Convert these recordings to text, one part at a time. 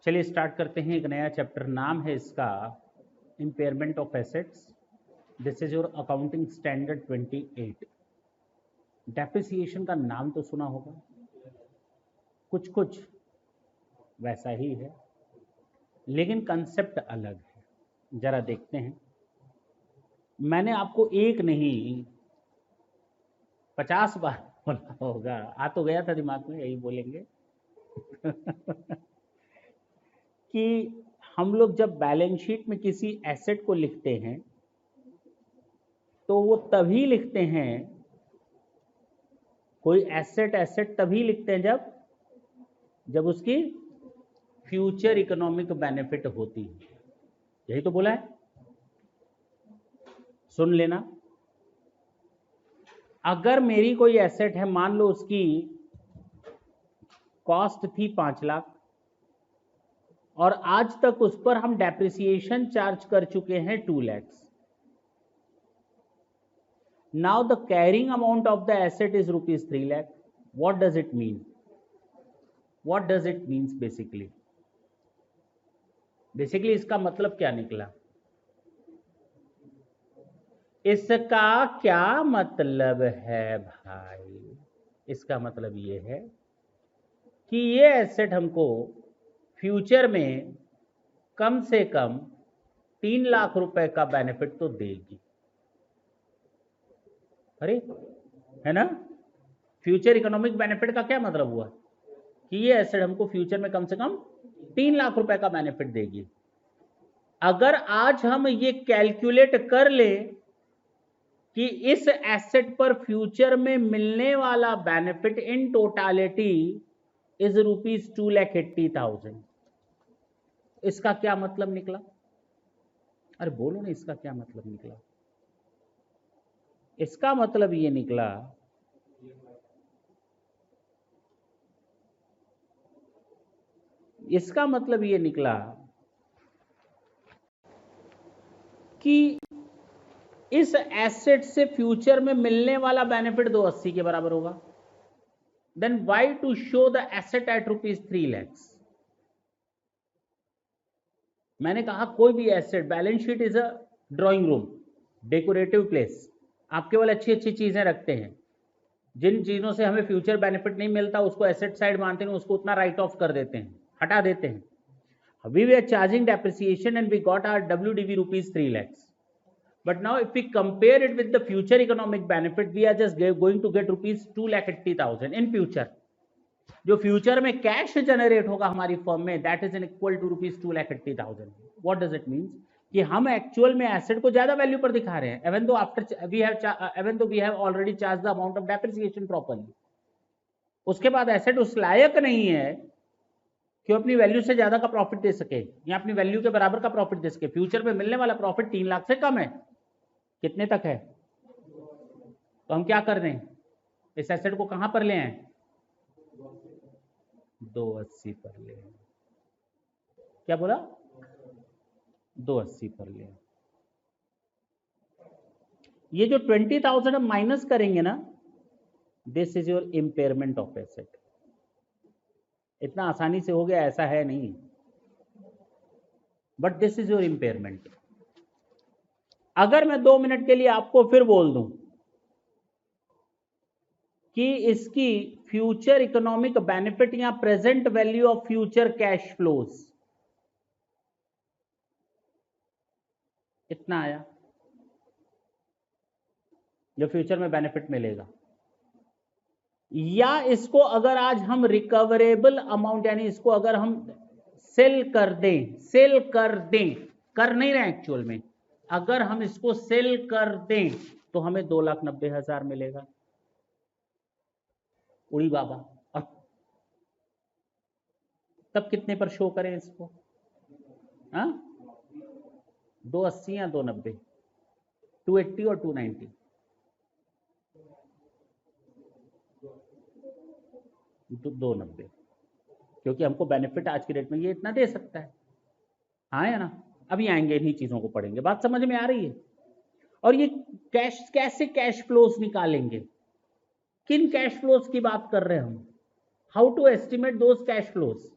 चलिए स्टार्ट करते हैं एक नया चैप्टर। नाम है इसका impairment of assets. This is your accounting standard 28। Depreciation का नाम तो सुना होगा, कुछ कुछ वैसा ही है, लेकिन कंसेप्ट अलग है। जरा देखते हैं। मैंने आपको एक नहीं 50 बार बोला होगा, आ तो गया था दिमाग में, यही बोलेंगे कि हम लोग जब बैलेंस शीट में किसी एसेट को लिखते हैं तो वो तभी लिखते हैं, कोई एसेट तभी लिखते हैं जब उसकी फ्यूचर इकोनॉमिक बेनिफिट होती है। यही तो बोला है, सुन लेना। अगर मेरी कोई एसेट है, मान लो उसकी कॉस्ट थी 5 लाख और आज तक उस पर हम डेप्रिसिएशन चार्ज कर चुके हैं 2 lakh. Now the carrying amount of the asset is rupees 3 lakh. What does it mean? What does it means basically इसका मतलब क्या निकला? इसका क्या मतलब है भाई? इसका मतलब ये है कि ये एसेट हमको फ्यूचर में कम से कम 3 लाख रुपए का बेनिफिट तो देगी। अरे है ना? फ्यूचर इकोनॉमिक बेनिफिट का क्या मतलब हुआ कि ये एसेट हमको फ्यूचर में कम से कम 3 लाख रुपए का बेनिफिट देगी। अगर आज हम ये कैलकुलेट कर ले कि इस एसेट पर फ्यूचर में मिलने वाला benefit in totality is rupees 2,80,000, इसका क्या मतलब निकला? अरे बोलो ना, इसका क्या मतलब निकला? इसका मतलब ये निकला कि इस एसेट से फ्यूचर में मिलने वाला बेनिफिट 280 के बराबर होगा। Then why to show the asset at rupees 3 lakhs? मैंने कहा कोई भी asset, balance sheet is a drawing room, decorative place. आप केवल अच्छी अच्छी चीजें रखते हैं। जिन चीजों से हमें फ्यूचर बेनिफिट नहीं मिलता उसको एसेट साइड मानते हैं, उसको उतना राइट ऑफ कर देते हैं, हटा देते हैं। We were charging depreciation and we got our WDV rupees 3 lakhs. But now if we compare it with the future economic benefit, we are just going to get rupees 2,80,000 in future. जो future में cash generate होगा हमारी firm में, that is equal to rupees 2,80,000। What does it means? कि हम actual में asset को ज्यादा वैल्यू पर दिखा रहे हैं, even though we have already charged the amount of depreciation properly. उसके बाद एसेट उस लायक नहीं है कि अपनी वैल्यू से ज्यादा का प्रॉफिट दे सके या अपनी वैल्यू के बराबर का प्रॉफिट दे सके। फ्यूचर में मिलने वाला प्रॉफिट 3 लाख से कम है। कितने तक है? तो हम क्या कर रहे हैं, इस एसेट को कहां पर ले आए? 280 पर ले आए। क्या बोला? 280 पर ले आए। ये जो 20,000 हम माइनस करेंगे ना, this is your impairment of asset. इतना आसानी से हो गया ऐसा है नहीं, but this is your impairment. अगर मैं 2 मिनट के लिए आपको फिर बोल दूं कि इसकी फ्यूचर इकोनॉमिक बेनिफिट या present value of future cash flows इतना आया जो फ्यूचर में बेनिफिट मिलेगा, या इसको अगर आज हम रिकवरेबल अमाउंट यानी इसको अगर हम सेल कर दें, कर नहीं रहे एक्चुअल में, अगर हम इसको सेल कर दें तो हमें 2,90,000 मिलेगा। उड़ी बाबा, तब कितने पर शो करें इसको? हाँ, 280 या 290, 280 और 290, तो 290, क्योंकि हमको बेनिफिट आज की रेट में ये इतना दे सकता है। हाँ या ना? अभी आएंगे, इन्हीं चीजों को पढ़ेंगे, बात समझ में आ रही है? और ये कैसे कैश फ्लोज निकालेंगे, किन कैश फ्लोज की बात कर रहे हैं हम, how to estimate those cash flows,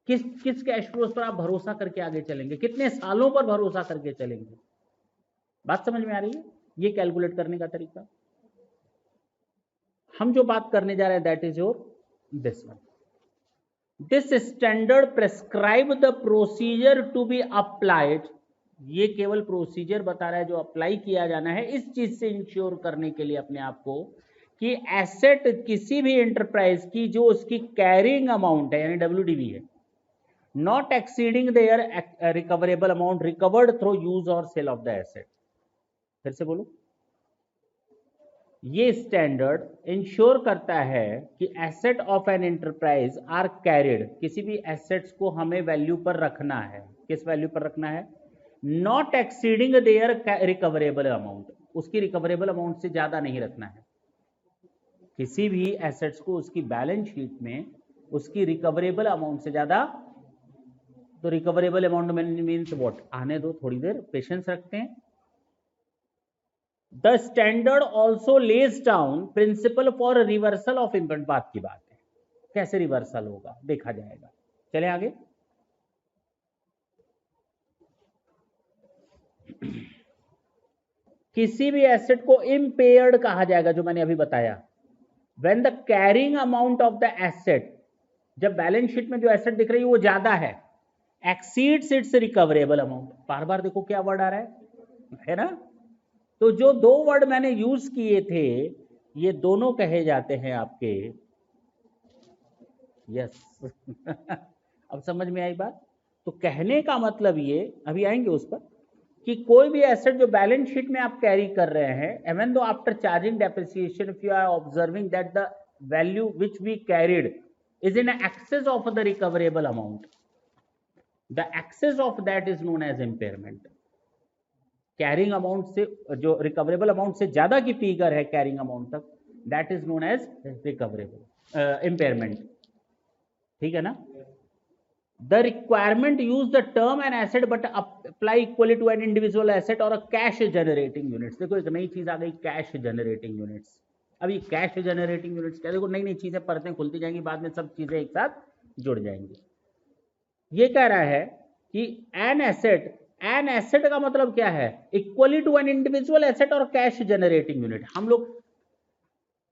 किस कैश फ्लोज पर आप भरोसा करके आगे चलेंगे, कितने सालों पर भरोसा करके चलेंगे? बात समझ में आ रही है? ये कैलकुलेट करने का तरीका। हम जो बात करने जा रहे हैं that is your this one. This standard prescribe the procedure to be applied, ये केवल प्रोसीजर बता रहा है जो अप्लाई किया जाना है इस चीज से इंश्योर करने के लिए अपने आप को कि एसेट किसी भी एंटरप्राइज की जो उसकी कैरिंग अमाउंट है यानी WDV है, not exceeding their recoverable amount recovered through use और सेल ऑफ द एसेट। फिर से बोलो, ये स्टैंडर्ड इंश्योर करता है कि asset of an enterprise are carried, किसी भी एसेट्स को हमें वैल्यू पर रखना है, किस वैल्यू पर रखना है? Not exceeding their recoverable amount, उसकी रिकवरेबल अमाउंट से ज्यादा नहीं रखना है। किसी भी एसेट्स को उसकी बैलेंस शीट में उसकी रिकवरेबल अमाउंट से ज्यादा, तो रिकवरेबल अमाउंट मीन्स व्हाट, आने दो थोड़ी देर, पेशेंस रखते हैं। The standard also lays down principle for reversal of important, बात की बात है, कैसे रिवर्सल होगा देखा जाएगा। चले आगे। किसी भी एसेट को इम्पेयर्ड कहा जाएगा, जो मैंने अभी बताया, when the carrying amount of the asset, जब बैलेंस शीट में जो एसेट दिख रही है वो ज्यादा है, एक्सीड्स इट्स रिकवरेबल अमाउंट। बार बार देखो क्या वर्ड आ रहा है ना? तो जो दो वर्ड मैंने यूज किए थे ये दोनों कहे जाते हैं आपके, यस अब समझ में आई बात? तो कहने का मतलब ये, अभी आएंगे उस पर, कि कोई भी एसेट जो बैलेंस शीट में आप कैरी कर रहे हैं, even though after charging depreciation if you are observing that the value which we carried is in excess of the recoverable amount, the excess of that is known as impairment. Carrying amount से, जो recoverable amount से ज्यादा की figure है carrying amount तक, that is known as recoverable impairment. ठीक है ना? The requirement use the term an asset but apply equally to an individual asset और अ कैश जनरेटिंग यूनिट्स। देखो एक नई चीज आ गई, कैश जनरेटिंग यूनिट्स। अभी कैश जनरेटिंग यूनिट्स क्या, देखो नई नई चीजें, परतें खुलती जाएंगी, बाद में सब चीजें एक साथ जुड़ जाएंगी। ये कह रहा है कि एन एसेट का मतलब क्या है? Equally to an individual asset और कैश जनरेटिंग यूनिट। हम लोग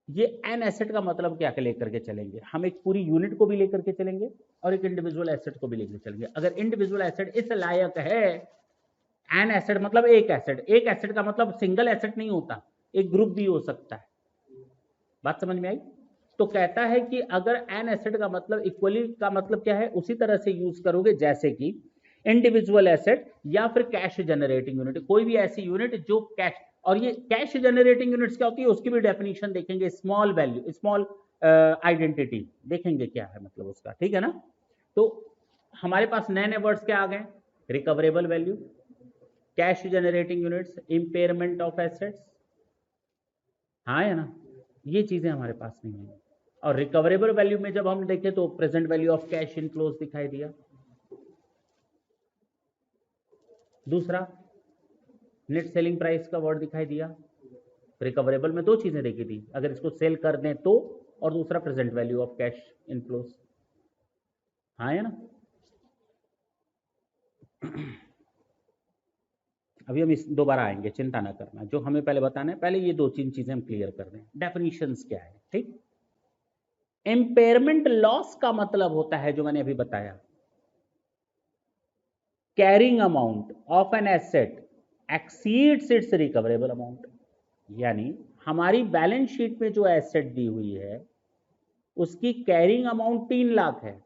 ये एन एसेट का मतलब क्या लेकर के चलेंगे? हम एक पूरी यूनिट को भी लेकर के चलेंगे और एक इंडिविजुअल एसेट को भी लेकर चलेंगे। अगर इंडिविजुअल एसेट इस लायक है, एन एसेट मतलब एक एसेट का मतलब सिंगल एसेट नहीं होता, एक ग्रुप भी हो सकता है। बात समझ में आई? तो कहता है कि अगर एन एसेट का मतलब इक्वली का मतलब क्या है, उसी तरह से यूज करोगे जैसे कि इंडिविजुअल एसेट या फिर कैश जनरेटिंग यूनिट, कोई भी ऐसी यूनिट जो कैश, और ये कैश जनरेटिंग यूनिट्स क्या होती है उसकी भी डेफिनेशन देखेंगे, स्मॉल वैल्यू, स्मॉल आइडेंटिटी देखेंगे क्या है मतलब उसका। ठीक है ना? तो हमारे पास नए नए वर्ड्स क्या आ गए? Recoverable value, cash generating units, impairment of assets. हाँ है ना? ये चीजें हमारे पास नहीं है। और रिकवरेबल वैल्यू में जब हम देखें तो present value of cash inflows दिखाई दिया। दूसरा नेट सेलिंग प्राइस का वर्ड दिखाई दिया। रिकवरेबल में दो चीजें देखी थी, अगर इसको सेल कर दें तो, और दूसरा present value of cash inflows. हाँ है ना? अभी हम इस दोबारा आएंगे, चिंता ना करना, जो हमें पहले बताना है, पहले ये दो तीन चीजें हम क्लियर कर दें। डेफिनेशंस क्या है? ठीक, इम्पेयरमेंट लॉस का मतलब होता है जो मैंने अभी बताया, carrying amount of an asset exceeds its recoverable amount. यानी हमारी बैलेंस शीट में जो एसेट दी हुई है उसकी कैरिंग अमाउंट 3 लाख है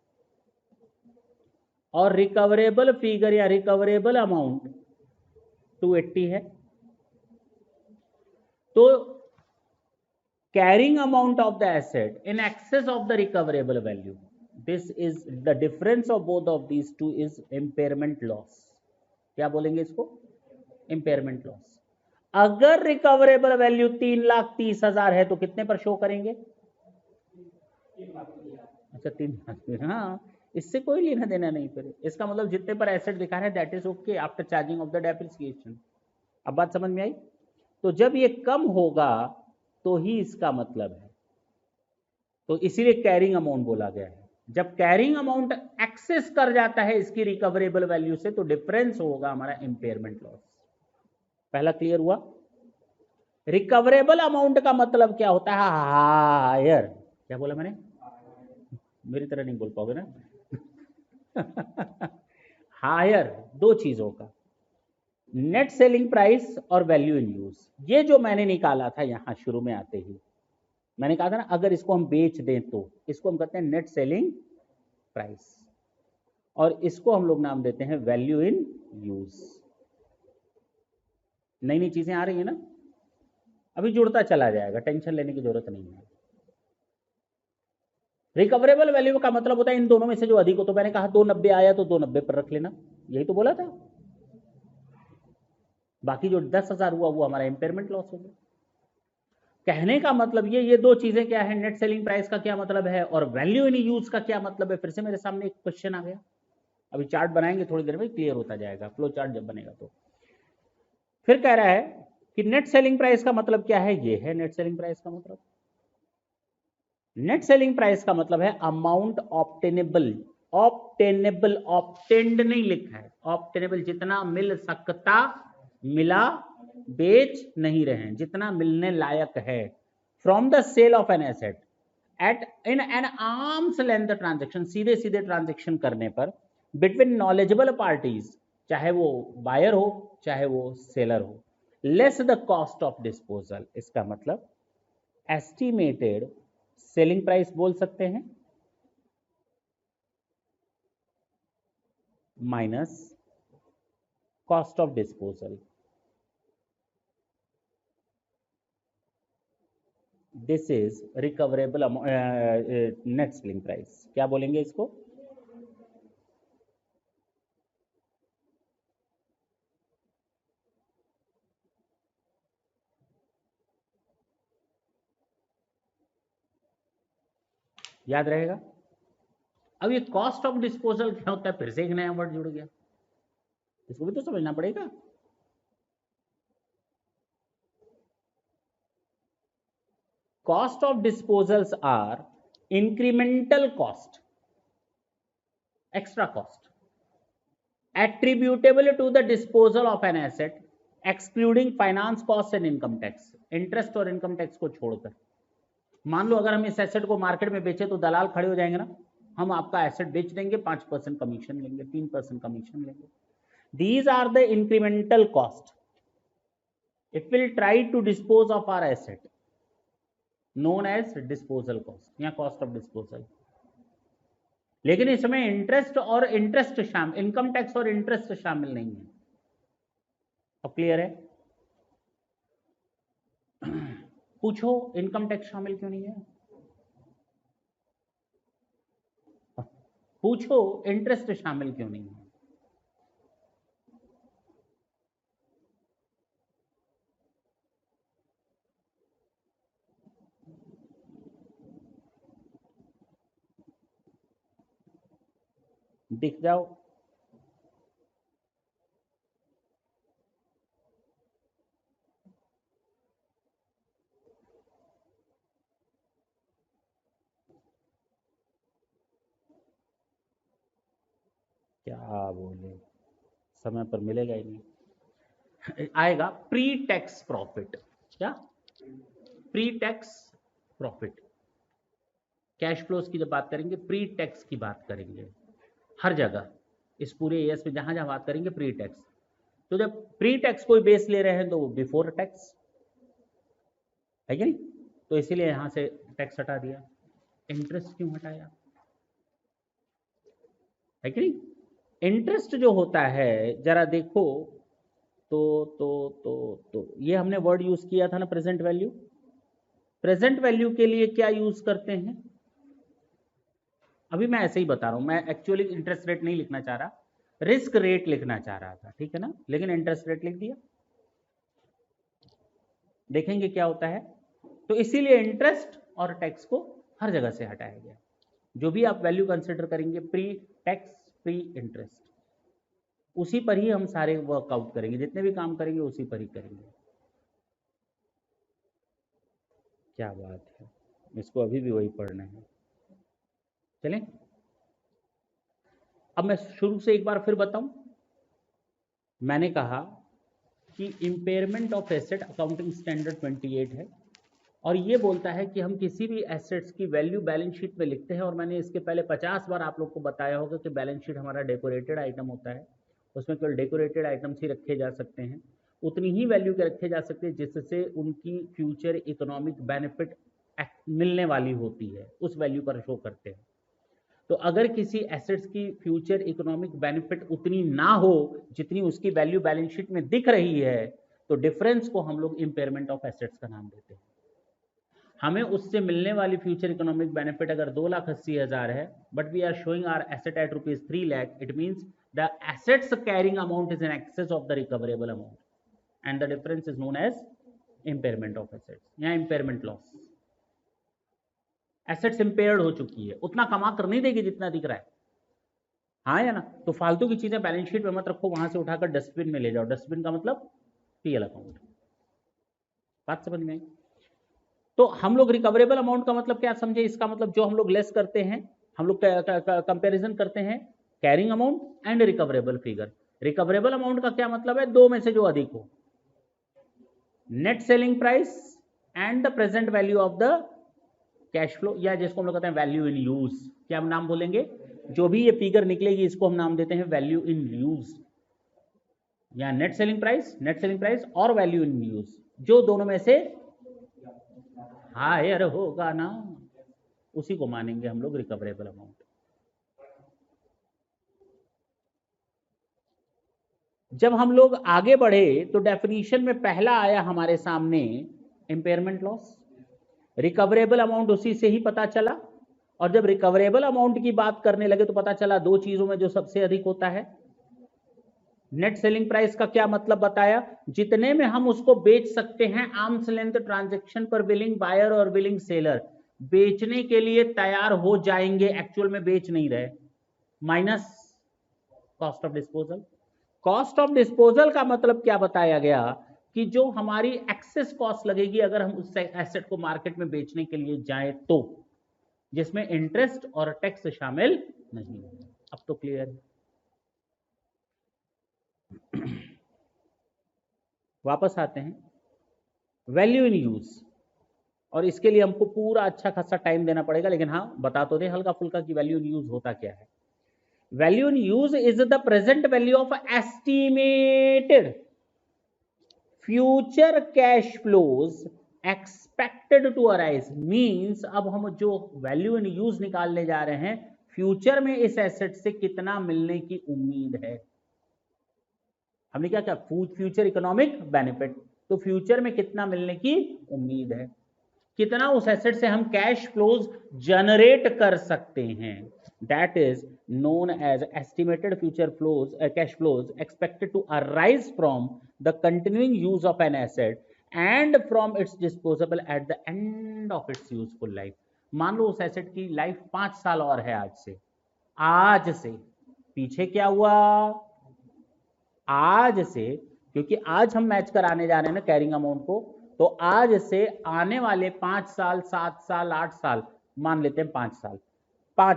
और रिकवरेबल फिगर या रिकवरेबल अमाउंट 280 है। तो carrying amount of the asset in excess of the recoverable value, this is the difference of both of these two is impairment loss. क्या बोलेंगे इसको? Impairment loss. अगर recoverable value 3,30,000 है तो कितने पर शो करेंगे? अच्छा 3,00,000। हाँ, इससे कोई लेना देना नहीं। फिर इसका मतलब जितने पर एसेट दिखा रहे हैं that is okay after charging of the depreciation. अब बात समझ में आई? तो जब ये कम होगा तो ही इसका मतलब है, तो इसीलिए कैरिंग अमाउंट बोला गया है। जब कैरिंग अमाउंट एक्सेस कर जाता है इसकी रिकवरेबल वैल्यू से तो डिफरेंस होगा हमारा इम्पेयरमेंट लॉस। पहला क्लियर हुआ? रिकवरेबल अमाउंट का मतलब क्या होता है? हायर। क्या बोला मैंने? मेरी तरह नहीं बोल पाओगे ना। हायर दो चीजों का, नेट सेलिंग प्राइस और वैल्यू इन यूज। ये जो मैंने निकाला था यहां शुरू में आते ही मैंने कहा था ना, अगर इसको हम बेच दें तो इसको हम कहते हैं नेट सेलिंग प्राइस और इसको हम लोग नाम देते हैं वैल्यू इन यूज। नई नई चीजें आ रही है ना, अभी जुड़ता चला जाएगा, टेंशन लेने की जरूरत नहीं है। रिकवरेबल वैल्यू का मतलब होता है इन दोनों में से जो अधिक हो। तो मैंने कहा 290 आया तो 290 पर रख लेना, यही तो बोला था। बाकी जो 10,000 हुआ वो हमारा इंपेयरमेंट लॉस हो गया। कहने का मतलब ये दो चीजें क्या है, नेट सेलिंग प्राइस का क्या मतलब है और वैल्यू इन यूज का क्या मतलब है। फिर से मेरे सामने एक क्वेश्चन आ गया, अभी चार्ट बनाएंगे थोड़ी देर में क्लियर होता जाएगा, फ्लो चार्ट जब बनेगा तो। फिर कह रहा है कि नेट सेलिंग प्राइस का मतलब क्या है, ये है नेट सेलिंग प्राइस का मतलब। नेट सेलिंग प्राइस का मतलब है अमाउंट ऑब्टेनेबल, ऑब्टेनेबल, ऑब्टेन्ड नहीं लिखा है, ऑब्टेनेबल, जितना मिल सकता मिला, बेच नहीं रहे, जितना मिलने लायक है, from the sale of an asset at in an arms length transaction, सीधे सीधे ट्रांजेक्शन करने पर बिटवीन नॉलेजेबल पार्टीज, चाहे वो बायर हो चाहे वो सेलर हो, less the cost of disposal. इसका मतलब एस्टिमेटेड सेलिंग प्राइस बोल सकते हैं minus cost of disposal. This is recoverable net selling price. क्या बोलेंगे इसको? याद रहेगा? अब ये कॉस्ट ऑफ डिस्पोजल क्या होता है, फिर से एक नया वर्ड जुड़ गया, इसको भी तो समझना पड़ेगा। Cost of disposals are incremental cost, extra cost attributable to the disposal of an asset excluding finance cost and income tax, interest और इनकम टैक्स को छोड़कर। मान लो अगर हम इस एसेट को मार्केट में बेचे तो दलाल खड़े हो जाएंगे ना, हम आपका एसेट बेच देंगे, 5% कमीशन लेंगे, 3% कमीशन लेंगे। These are the incremental cost it will try to dispose of our asset, known as disposal cost या कॉस्ट ऑफ डिस्पोजल। लेकिन इसमें इंटरेस्ट और इंटरेस्ट शामिल, इनकम टैक्स और इंटरेस्ट शामिल नहीं है। अब क्लियर है? पूछो इनकम टैक्स शामिल क्यों नहीं है? पूछो इंटरेस्ट शामिल क्यों नहीं है? दिख जाओ। क्या बोले, समय पर मिलेगा ही नहीं। आएगा प्री टैक्स प्रॉफिट। क्या? Pre tax profit. Cash flows की जब बात करेंगे प्री टैक्स की बात करेंगे हर जगह, इस पूरे एएस में जहां जहां बात करेंगे प्री टैक्स। तो जब प्री टैक्स कोई बेस ले रहे हैं तो वो बिफोर टैक्स, है कि नहीं? तो इसीलिए यहां से टैक्स हटा दिया। इंटरेस्ट क्यों हटाया? है कि नहीं? इंटरेस्ट जो होता है जरा देखो, तो ये हमने वर्ड यूज किया था ना, प्रेजेंट वैल्यू। प्रेजेंट वैल्यू के लिए क्या यूज करते हैं? अभी मैं ऐसे ही बता रहा हूं, मैं एक्चुअली इंटरेस्ट रेट नहीं लिखना चाह रहा, रिस्क रेट लिखना चाह रहा था, ठीक है ना, लेकिन इंटरेस्ट रेट लिख दिया। देखेंगे क्या होता है। तो इसीलिए इंटरेस्ट और टैक्स को हर जगह से हटाया गया। जो भी आप वैल्यू कंसिडर करेंगे प्री टैक्स प्री इंटरेस्ट, उसी पर ही हम सारे वर्कआउट करेंगे, जितने भी काम करेंगे उसी पर ही करेंगे। क्या बात है, इसको अभी भी वही पढ़ना है। चलें, अब मैं शुरू से एक बार फिर बताऊं। मैंने कहा कि impairment of asset accounting standard 28 है, और ये बोलता है कि हम किसी भी एसेट्स की वैल्यू बैलेंस शीट में लिखते हैं। और मैंने इसके पहले 50 बार आप लोग को बताया होगा कि बैलेंस शीट हमारा डेकोरेटेड आइटम होता है, उसमें केवल डेकोरेटेड आइटम्स ही रखे जा सकते हैं, उतनी ही वैल्यू के रखे जा सकते हैं जिससे उनकी फ्यूचर इकोनॉमिक बेनिफिट मिलने वाली होती है, उस वैल्यू पर शो करते हैं। तो अगर किसी एसेट्स की फ्यूचर इकोनॉमिक बेनिफिट उतनी ना हो जितनी उसकी वैल्यू बैलेंस शीट में दिख रही है, तो डिफरेंस को हम लोग इंपेयरमेंट ऑफ एसेट्स का नाम देते हैं। हमें उससे मिलने वाली फ्यूचर इकोनॉमिक बेनिफिट अगर 2,80,000 है, but we are showing our asset at ₹3 lakh, it means the assets carrying amount is in excess of the recoverable amount, and the difference is known as impairment of assets या impairment loss. Assets impaired हो चुकी है, उतना कमा कर नहीं देगी जितना दिख रहा है, हाँ या ना? तो फालतू की चीजें बैलेंस शीट में मत रखो, वहां से उठाकर डस्टबिन में ले जाओ। डस्टबिन का मतलब पीएल अकाउंट। बात समझ में? तो हम लोग रिकवरेबल अमाउंट का मतलब क्या समझे? इसका मतलब जो हम लोग लेस करते हैं, हम लोग कंपैरिजन करते हैं carrying amount and recoverable figure. Recoverable amount का क्या मतलब है? दो में से जो अधिक हो, net selling price and the present value of the cash flow, या जिसको हम लोग कहते हैं वैल्यू इन यूज। क्या हम नाम बोलेंगे? जो भी ये फिगर निकलेगी इसको हम नाम देते हैं वैल्यू इन यूज, या नेट सेलिंग प्राइस और वैल्यू इन यूज, जो दोनों में से हायर होगा ना, उसी को मानेंगे हम लोग रिकवरेबल अमाउंट। जब हम लोग आगे बढ़े तो डेफिनेशन में पहला आया हमारे सामने इंपेयरमेंट लॉस। रिकवरेबल अमाउंट उसी से ही पता चला, और जब रिकवरेबल अमाउंट की बात करने लगे तो पता चला दो चीजों में जो सबसे अधिक होता है। नेट सेलिंग प्राइस का क्या मतलब बताया? जितने में हम उसको बेच सकते हैं, आर्म्स लेंथ ट्रांजैक्शन पर विलिंग बायर और विलिंग सेलर बेचने के लिए तैयार हो जाएंगे, एक्चुअल में बेच नहीं रहे, minus cost of disposal. Cost of disposal का मतलब क्या बताया गया? कि जो हमारी एक्सेस कॉस्ट लगेगी अगर हम उस एसेट को मार्केट में बेचने के लिए जाएं, तो जिसमें इंटरेस्ट और टैक्स शामिल नहीं है। अब तो क्लियर है। वापस आते हैं वैल्यू इन यूज, और इसके लिए हमको पूरा अच्छा खासा टाइम देना पड़ेगा, लेकिन हाँ बता तो दे हल्का फुल्का कि वैल्यू इन यूज होता क्या है। Value in use is the present value of estimated future cash flows expected to arise. Means अब हम जो वैल्यू इन यूज निकालने जा रहे हैं, फ्यूचर में इस एसेट से कितना मिलने की उम्मीद है। हमने क्या क्या फ्यूचर इकोनॉमिक बेनिफिट, तो फ्यूचर में कितना मिलने की उम्मीद है, कितना उस एसेट से हम कैश फ्लोज जनरेट कर सकते हैं। That is known as estimated future flows, cash flows expected to arise from the continuing use of an asset and from its disposable at the end of its useful life. मान लो उस asset की life 5 साल और है आज से पीछे क्या हुआ, आज से, क्योंकि आज हम मैच कराने जा रहे हैं ना कैरिंग अमाउंट को, तो आज से आने वाले 5 साल 7 साल 8 साल, मान लेते हैं 5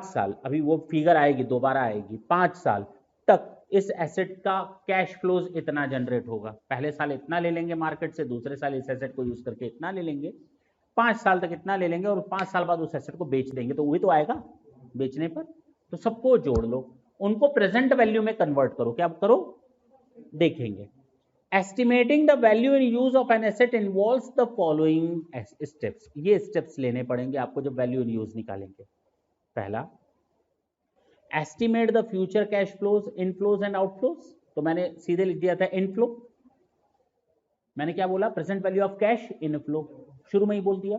साल, अभी वो फिगर आएगी दोबारा आएगी, 5 साल तक इस एसेट का कैश फ्लोज इतना जनरेट होगा। पहले साल इतना ले लेंगे मार्केट से, दूसरे साल इस एसेट को यूज करके इतना ले लेंगे, 5 साल तक इतना ले लेंगे, और 5 साल बाद उस एसेट को बेच देंगे, तो वही तो आएगा बेचने पर। तो सबको जोड़ लो, उनको प्रेजेंट वैल्यू में कन्वर्ट करो, क्या करो देखेंगे। Estimating the value in use of an asset involves the following steps. ये स्टेप्स लेने पड़ेंगे आपको जब वैल्यू इन यूज निकालेंगे। पहला, estimate the future cash flows, inflows and outflows. तो मैंने सीधे लिख दिया था इनफ्लो। मैंने क्या बोला? Present value of cash inflow, शुरू में ही बोल दिया।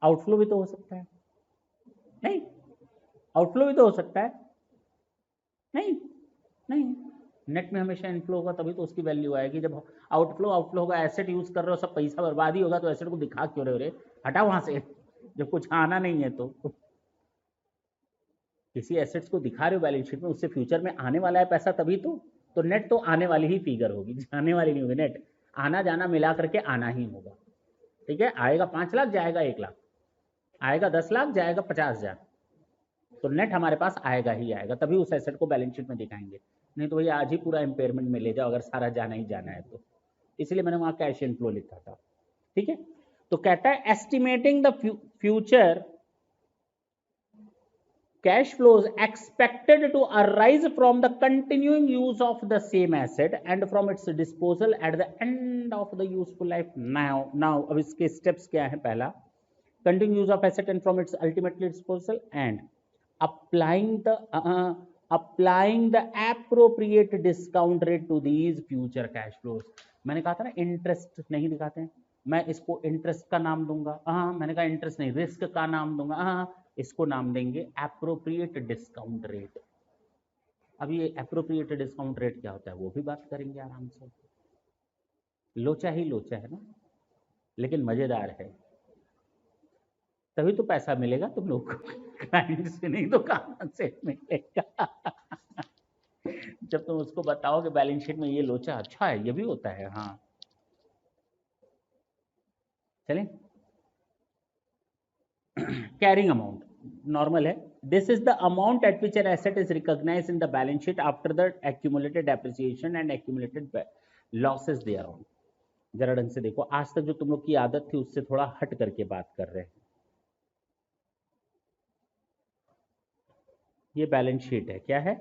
आउटफ्लो भी तो हो सकता है, नहीं? आउटफ्लो भी तो हो सकता है, नहीं? नहीं, नेट में हमेशा इनफ्लो होगा तभी तो उसकी वैल्यू आएगी। जब आउटफ्लो होगा, एसेट यूज कर रहे हो, सब पैसा बर्बाद ही होगा, तो एसेट को दिखा क्यों रहे हो रे? हटा वहां से, जब कुछ आना नहीं है तो। किसी एसेट्स को दिखा रहे हो बैलेंस शीट में, उससे फ्यूचर में आने वाला है पैसा, तभी तो नेट तो आने वाली ही फिगर होगी, जाने वाली नहीं होगी। नेट आना जाना मिला करके आना ही होगा, ठीक है? आएगा 5 लाख, जाएगा 1 लाख, आएगा 10 लाख, जाएगा 50,000, तो नेट हमारे पास आएगा ही आएगा, तभी उस एसेट को बैलेंस शीट में दिखाएंगे। नहीं तो भैया आज ही पूरा इम्पेयरमेंट में ले जाओ, अगर सारा जाना ही जाना है तो। इसलिए मैंने वहां कैश इनफ्लो लिखा था, ठीक है? तो कहता है estimating the future cash flows expected to arise from the continuing use of the same asset and from its disposal at the end of the useful life. Now अब इसके steps क्या है? पहला, continuing use of asset and from its ultimately disposal and applying the appropriate discount rate to these future cash flows. मैंने कहा था ना interest नहीं दिखाते हैं, मैं इसको इंटरेस्ट का नाम दूंगा। हाँ, मैंने कहा इंटरेस्ट नहीं, रिस्क का नाम दूंगा। हाँ, इसको नाम देंगे एप्रोप्रिएट डिस्काउंट रेट। अब ये एप्रोप्रिएट डिस्काउंट रेट क्या होता है वो भी बात करेंगे आराम से। लोचा ही लोचा है ना, लेकिन मजेदार है, तभी तो पैसा मिलेगा तुम लोग को, क्लाइंट से नहीं तो कहां से मिलेगा? जब तुम उसको बताओ कि बैलेंस शीट में ये लोचा अच्छा है, ये भी होता है। हाँ, चलें। कैरिंग अमाउंट नॉर्मल है। This is the amount at which an asset is recognized in the balance sheet after the accumulated depreciation and accumulated losses thereon. जरा ढंग से देखो, आज तक जो तुम लोग की आदत थी उससे थोड़ा हट करके बात कर रहे हैं। ये बैलेंस शीट है, क्या है?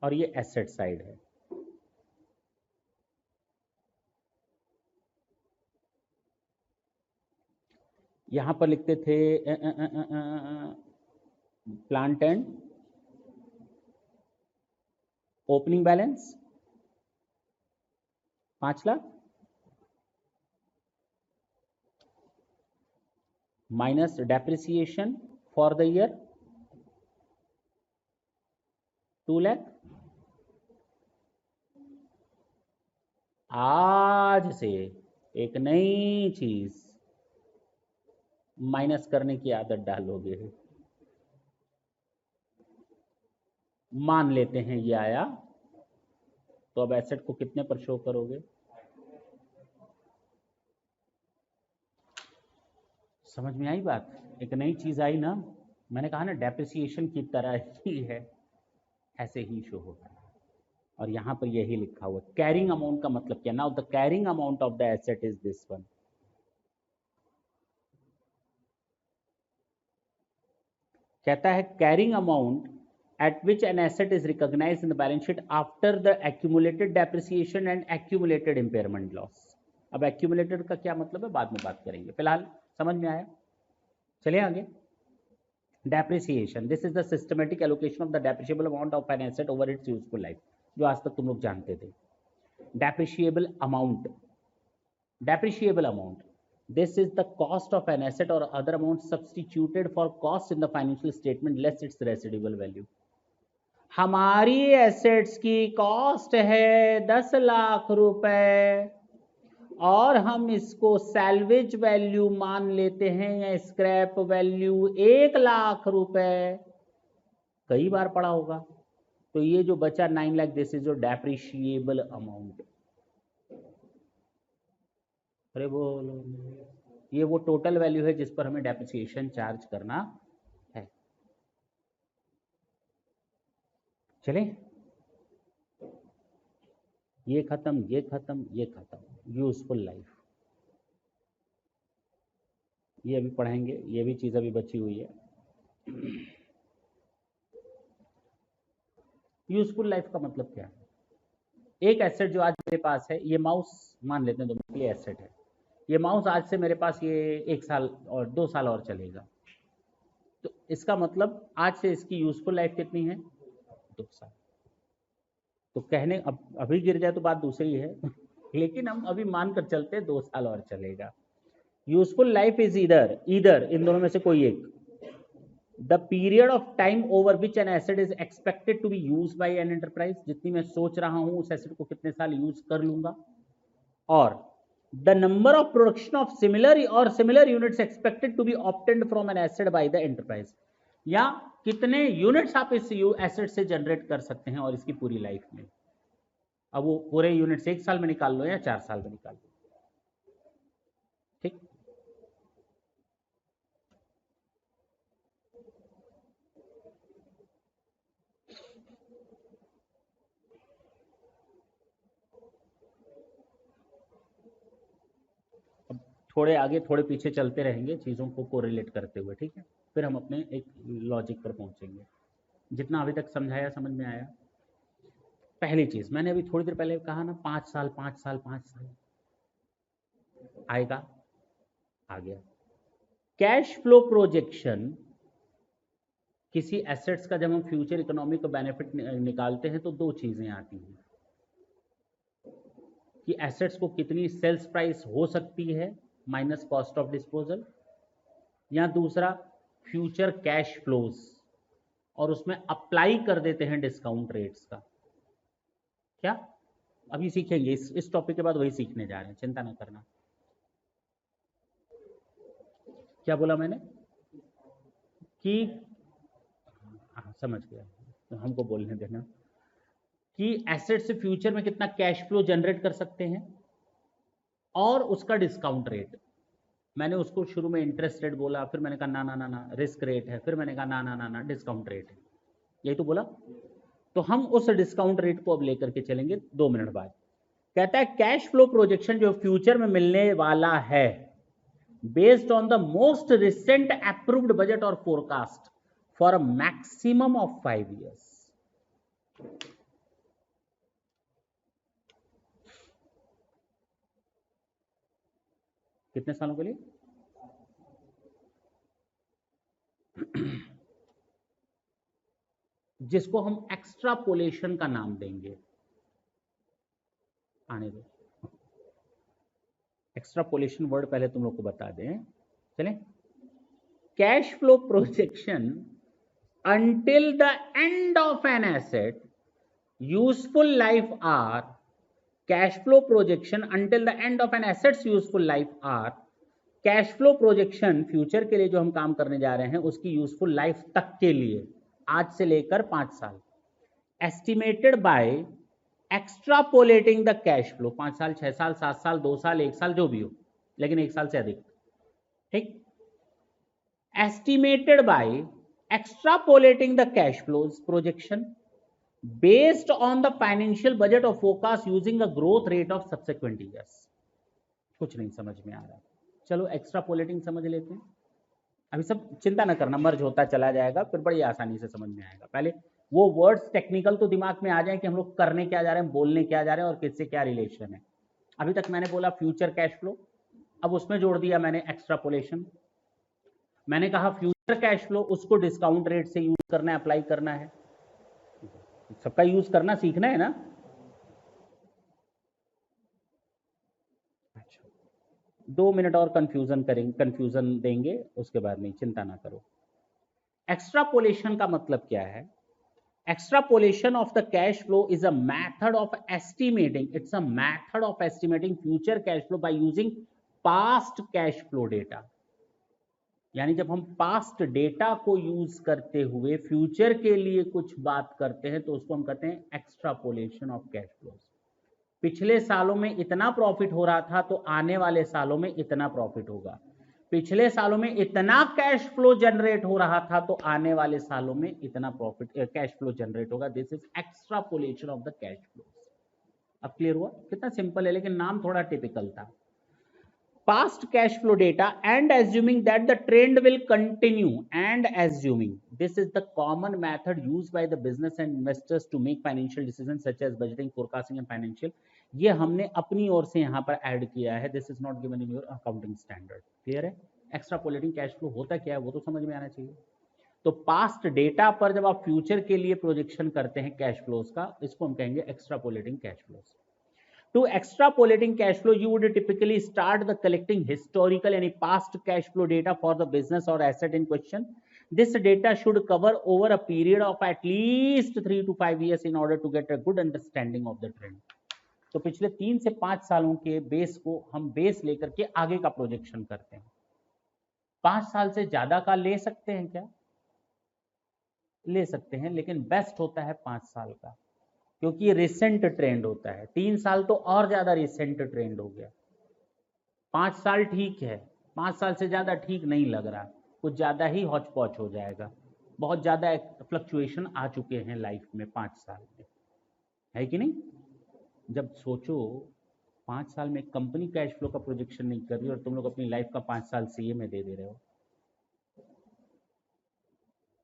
और ये एसेट साइड है। यहां पर लिखते थे plant and opening balance 5 lakh minus depreciation for the year 2 lakh. आज से एक नई चीज माइनस करने की आदत डालोगे। मान लेते हैं ये आया, तो अब एसेट को कितने पर शो करोगे? समझ में आई बात? एक नई चीज आई ना, मैंने कहा ना डेप्रिसिएशन की तरह ही है, ऐसे ही शो होता है। और यहां पर यही लिखा हुआ कैरिंग अमाउंट का मतलब क्या? Now the carrying amount of the asset is this one. कहता है carrying amount at which an asset is recognized in the balance sheet after the accumulated depreciation and accumulated impairment loss. अब accumulated का क्या मतलब है बाद में बात करेंगे, फिलहाल समझ में आया? चलिए आगे। depreciation, this is the systematic allocation of the depreciable amount of an asset over its useful life, जो आज तक तुम लोग जानते थे। depreciable amount, this is the cost of an asset or other amount substituted for cost in the financial statement less its residual value. हमारी assets की cost है 10 लाख रुपए और हम इसको सैल्वेज वैल्यू मान लेते हैं या स्क्रैप वैल्यू 1 लाख रुपए। कई बार पढ़ा होगा। तो ये जो बचा 9 lakh, this is your depreciable amount. अरे बोलो, ये वो टोटल वैल्यू है जिस पर हमें डेप्रिसिएशन चार्ज करना है। चले, ये खत्म, ये खत्म, ये खत्म। यूजफुल लाइफ ये अभी पढ़ेंगे, ये भी चीज अभी बची हुई है। यूजफुल लाइफ का मतलब क्या है? एक एसेट जो आज मेरे पास है, ये माउस मान लेते हैं, तो ये एसेट है, ये माउस आज से मेरे पास ये 1 साल और 2 साल और चलेगा, तो इसका मतलब आज से इसकी यूजफुल लाइफ कितनी है, 2 साल। तो कहने अभी गिर जाए तो बात दूसरी है लेकिन हम अभी मान कर चलते हैं 2 साल और चलेगा। यूजफुल लाइफ इज इधर इधर इन दोनों में से कोई एक, the period of time over which an asset is expected to be use by an enterprise, जितनी मैं सोच रहा हूं उस एसेट को कितने साल यूज कर लूंगा, और the number of production of similar units expected to be obtained from an asset by the enterprise, या कितने यूनिट्स आप इस एसेट से जनरेट कर सकते हैं और इसकी पूरी लाइफ में। अब वो पूरे यूनिट्स 1 साल में निकाल लो या 4 साल में निकाल लो, ठीक। अब थोड़े आगे थोड़े पीछे चलते रहेंगे चीज़ों को कोरिलेट करते हुए, ठीक है, फिर हम अपने एक लॉजिक पर पहुंचेंगे। जितना अभी तक समझाया समझ में आया? पहली चीज मैंने अभी थोड़ी देर पहले कहा ना, 5 साल 5 साल 5 साल आएगा, आ गया। कैश फ्लो प्रोजेक्शन, किसी एसेट्स का जब हम फ्यूचर इकोनॉमिक बेनिफिट निकालते हैं तो दो चीजें आती हैं, कि एसेट्स को कितनी सेल्स प्राइस हो सकती है माइनस कॉस्ट ऑफ डिस्पोजल, या दूसरा फ्यूचर कैश फ्लोज, और उसमें अप्लाई कर देते हैं डिस्काउंट रेट्स का। क्या अभी सीखेंगे, इस टॉपिक के बाद वही सीखने जा रहे हैं, चिंता ना करना। क्या बोला मैंने कि समझ गया, तो हमको बोलने देना कि एसेट से फ्यूचर में कितना कैश फ्लो जनरेट कर सकते हैं और उसका डिस्काउंट रेट। मैंने उसको शुरू में इंटरेस्ट रेट बोला, फिर मैंने कहा ना ना ना ना रिस्क रेट है, फिर मैंने कहा ना ना ना ना डिस्काउंट रेट है, यही तो बोला। तो हम उस डिस्काउंट रेट को अब लेकर के चलेंगे 2 मिनट बाद। कहता है कैश फ्लो प्रोजेक्शन जो फ्यूचर में मिलने वाला है based on the most recent approved budget or forecast for a maximum of 5 years. कितने सालों के लिए? जिसको हम एक्स्ट्रापोलेशन का नाम देंगे। आने दो, एक्स्ट्रापोलेशन वर्ड पहले तुम लोग को बता दें, चलें। Cash flow projection until the end of an asset useful life are, cash flow projection until the end of an asset's useful life are, cash flow projection future के लिए जो हम काम करने जा रहे हैं उसकी यूजफुल लाइफ तक के लिए, आज से लेकर 5 साल, estimated by extrapolating the cash flow, 5 साल 6 साल 7 साल 2 साल 1 साल जो भी हो, लेकिन 1 साल से अधिक, ठीक। Estimated by extrapolating the cash flows projection based on the financial budget or forecast using a growth rate of subsequent years। कुछ नहीं समझ में आ रहा, चलो एक्स्ट्रापोलेटिंग समझ लेते हैं। अभी सब चिंता ना करना, मर्ज होता चला जाएगा, फिर बड़ी आसानी से समझ में आएगा। पहले वो वर्ड्स टेक्निकल तो दिमाग में आ जाए कि हम लोग करने क्या जा रहे हैं, बोलने क्या जा रहे हैं और किससे क्या रिलेशन है। अभी तक मैंने बोला फ्यूचर कैश फ्लो, अब उसमें जोड़ दिया मैंने एक्स्ट्रापोलेशन। मैंने कहा फ्यूचर कैश फ्लो उसको डिस्काउंट रेट से यूज करना है, अप्लाई करना है, सबका यूज करना सीखना है ना। अच्छा, 2 मिनट और कंफ्यूजन करेंगे, कंफ्यूजन देंगे, उसके बाद नहीं, चिंता ना करो। एक्स्ट्रापोलेशन का मतलब क्या है? Extrapolation of the cash flow is a method of estimating, it's a method of estimating future cash flow by using past cash flow data. यानी जब हम पास्ट डेटा को यूज करते हुए फ्यूचर के लिए कुछ बात करते हैं तो उसको हम कहते हैं एक्स्ट्रापोलेशन ऑफ कैश फ्लो। पिछले सालों में इतना प्रॉफिट हो रहा था तो आने वाले सालों में इतना प्रॉफिट होगा, पिछले सालों में इतना कैश फ्लो जनरेट हो रहा था तो आने वाले सालों में इतना प्रॉफिट कैश फ्लो जनरेट होगा। This is extrapolation of the cash flow. अब क्लियर हुआ? कितना सिंपल है, लेकिन नाम थोड़ा टिपिकल था। past cash flow data and assuming that the trend will continue, and assuming this is the common method used by the business and investors to make financial decisions such as budgeting, forecasting and financial. ये हमने अपनी ओर से यहाँ पर add किया है. This is not given in your accounting standard. Clear है? Extrapolating cash flow होता क्या है वो तो समझ में आना चाहिए. तो पास्ट डेटा पर जब आप फ्यूचर के लिए प्रोजेक्शन करते हैं कैश फ्लोज का, इसको हम कहेंगे extrapolating cash flows. To extrapolating cash flow, you would typically start the collecting historical any past cash flow data for the business or asset in question. This data should cover over a period of at least 3 to 5 years in order to get a good understanding of the trend. तो पिछले 3 से 5 सालों के base को हम base लेकर के आगे का प्रोजेक्शन करते हैं. 5 साल से ज्यादा का ले सकते हैं क्या? ले सकते हैं, लेकिन बेस्ट होता है 5 साल का, क्योंकि ये रिसेंट ट्रेंड होता है. 3 साल तो और ज्यादा रिसेंट ट्रेंड हो गया. 5 साल ठीक है, 5 साल से ज्यादा ठीक नहीं लग रहा, कुछ ज्यादा ही हौच पौच हो जाएगा. बहुत ज्यादा फ्लक्चुएशन आ चुके हैं लाइफ में 5 साल में, है कि नहीं? जब सोचो 5 साल में कंपनी कैश फ्लो का प्रोजेक्शन नहीं कर रही और तुम लोग अपनी लाइफ का 5 साल सीए में दे रहे हो,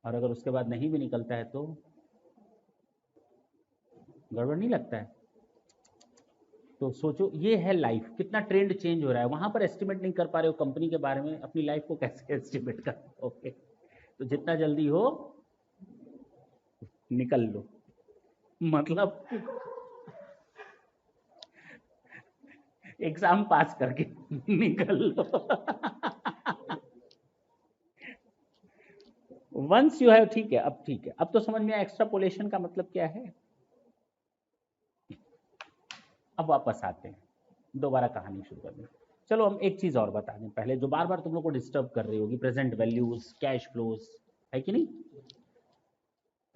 और अगर उसके बाद नहीं भी निकलता है तो गड़बड़ नहीं लगता है? तो सोचो ये है लाइफ, कितना ट्रेंड चेंज हो रहा है. वहां पर एस्टिमेट नहीं कर पा रहे हो कंपनी के बारे में, अपनी लाइफ को कैसे एस्टिमेट कर पाओगे? तो जितना जल्दी हो निकल लो, मतलब एग्जाम पास करके निकल लो. वंस यू हैव, ठीक है, अब ठीक है, अब तो समझ में आया एक्स्ट्रापोलेशन का मतलब क्या है. अब वापस आते हैं, दोबारा कहानी शुरू कर दें. चलो हम एक चीज और बता दें पहले, जो बार बार तुम लोग को डिस्टर्ब कर रही होगी, प्रेजेंट वैल्यूज, कैश फ्लोज, है कि नहीं.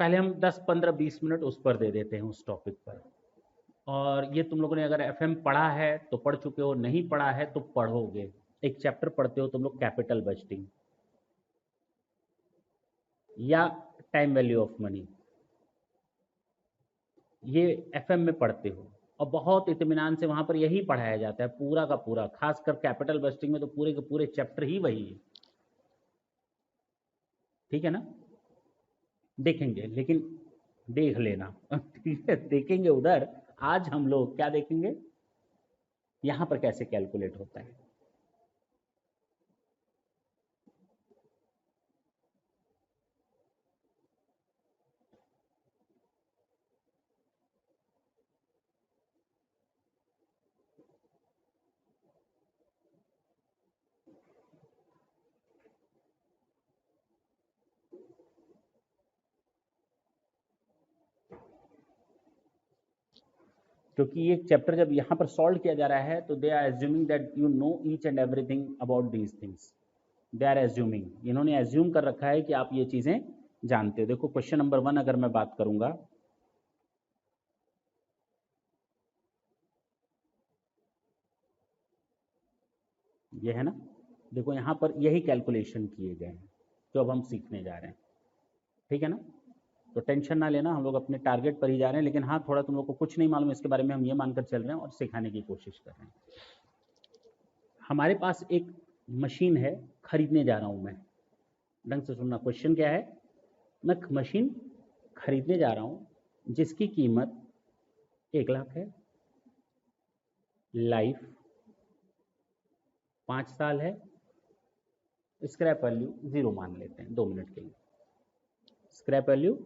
पहले हम 10 15 20 मिनट उस पर दे देते हैं, उस टॉपिक पर. और ये तुम लोगों ने अगर एफएम पढ़ा है तो पढ़ चुके हो, नहीं पढ़ा है तो पढ़ोगे. एक चैप्टर पढ़ते हो तुम लोग, कैपिटल बजटिंग या टाइम वैल्यू ऑफ मनी, ये एफएम में पढ़ते हो और बहुत इत्मीनान से वहां पर यही पढ़ाया जाता है पूरा का पूरा. खासकर कैपिटल बजटिंग में तो पूरे के पूरे चैप्टर ही वही है. ठीक है ना? देखेंगे, लेकिन देख लेना. ठीक है, देखेंगे उधर. आज हम लोग क्या देखेंगे, यहां पर कैसे कैलकुलेट होता है. क्योंकि ये चैप्टर जब यहाँ पर सॉल्व किया जा रहा है तो they are assuming that you know each and everything about these things. They are assuming, इन्होंने एज्यूम कर रखा है कि आप ये चीजें जानते हो. देखो क्वेश्चन नंबर 1 अगर मैं बात करूंगा, ये है ना, देखो यहाँ पर यही कैलकुलेशन किए गए हैं जो अब हम सीखने जा रहे हैं. ठीक है ना? तो टेंशन ना लेना, हम लोग अपने टारगेट पर ही जा रहे हैं. लेकिन हाँ, थोड़ा तुम लोग को कुछ नहीं मालूम इसके बारे में, हम ये मानकर चल रहे हैं और सिखाने की कोशिश कर रहे हैं. हमारे पास एक मशीन है, खरीदने जा रहा हूं मैं. ढंग से सुनना, क्वेश्चन क्या है. मैं मशीन खरीदने जा रहा हूं जिसकी कीमत 1 लाख है, लाइफ 5 साल है, स्क्रैप वैल्यू 0 मान लेते हैं 2 मिनट के लिए. स्क्रैप वैल्यू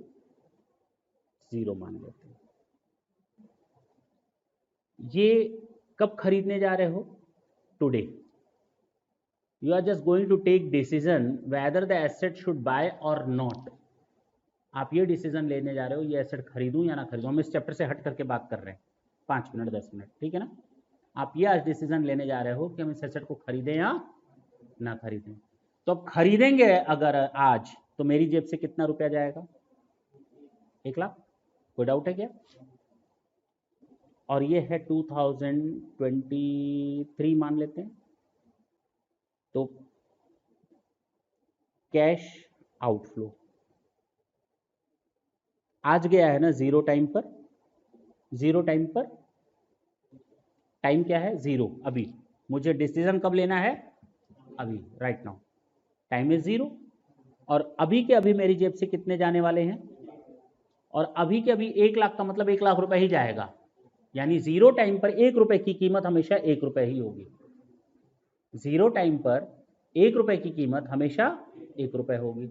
0 मान लेते हैं. ये कब खरीदने जा रहे हो? Today. You are just going to take decision whether the asset should buy और नॉट. आप ये डिसीजन लेने जा रहे हो, ये एसेट खरीदूं या ना खरीदूं. हम इस चैप्टर से हट करके बात कर रहे हैं 5 मिनट 10 मिनट. ठीक है ना? आप ये आज डिसीजन लेने जा रहे हो कि हम इस एसेट को खरीदें या ना खरीदें. तो अब खरीदेंगे अगर आज, तो मेरी जेब से कितना रुपया जाएगा? 1 लाख. कोई डाउट है क्या? और ये है 2023 मान लेते हैं. तो कैश आउटफ्लो आज गया है ना 0 टाइम पर. 0 टाइम पर, टाइम क्या है 0, अभी मुझे डिसीजन कब लेना है? अभी, राइट नाउ। टाइम इज 0 और अभी के अभी मेरी जेब से कितने जाने वाले हैं? और अभी के अभी 1 लाख का मतलब 1 लाख रुपए ही जाएगा, यानी 0 टाइम पर 1 रुपए की कीमत हमेशा 1 रुपए ही होगी। 0 टाइम पर 1 रुपए की कीमत हमेशा 1 रुपए होगी।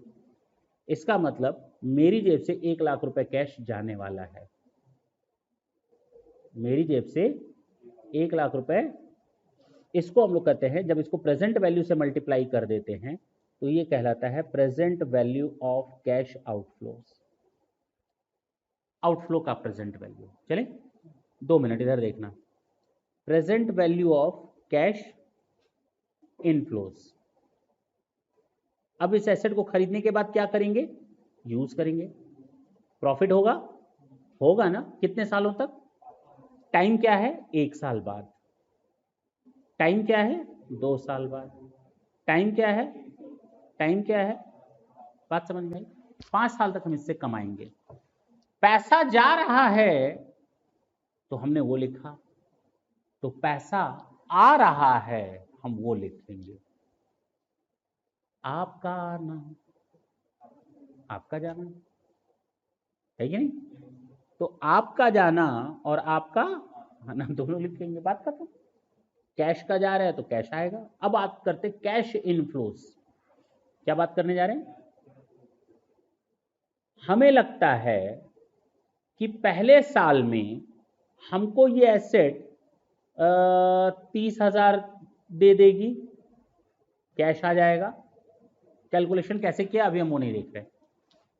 इसका मतलब मेरी जेब से 1 लाख रुपए कैश जाने वाला है। मेरी जेब से 1 लाख रुपए, इसको हम लोग कहते हैं, जब इसको प्रेजेंट वैल्यू से मल्टीप्लाई कर देते हैं तो ये कहलाता है present value of cash outflows. Outflow का प्रेजेंट वैल्यू। चले 2 मिनट इधर देखना। Present value of cash inflows. अब इस एसेट को खरीदने के बाद क्या करेंगे? यूज करेंगे। प्रॉफिट होगा? होगा ना। कितने सालों तक? टाइम क्या है? 1 साल बाद। टाइम क्या है? 2 साल बाद। टाइम क्या है? टाइम क्या है? बात समझ में आई? 5 साल तक हम इससे कमाएंगे। पैसा जा रहा है तो हमने वो लिखा, तो पैसा आ रहा है हम वो लिख देंगे। आपका आना, आपका जाना, है कि नहीं? तो आपका जाना और आपका आना दोनों लिखेंगे, बात खत्म। कैश का जा रहा है तो कैश आएगा। अब बात करते कैश इनफ्लोज। क्या बात करने जा रहे हैं? हमें लगता है कि पहले साल में हमको ये एसेट 30,000 दे देगी, कैश आ जाएगा। कैलकुलेशन कैसे किया अभी हम वो नहीं देख रहे।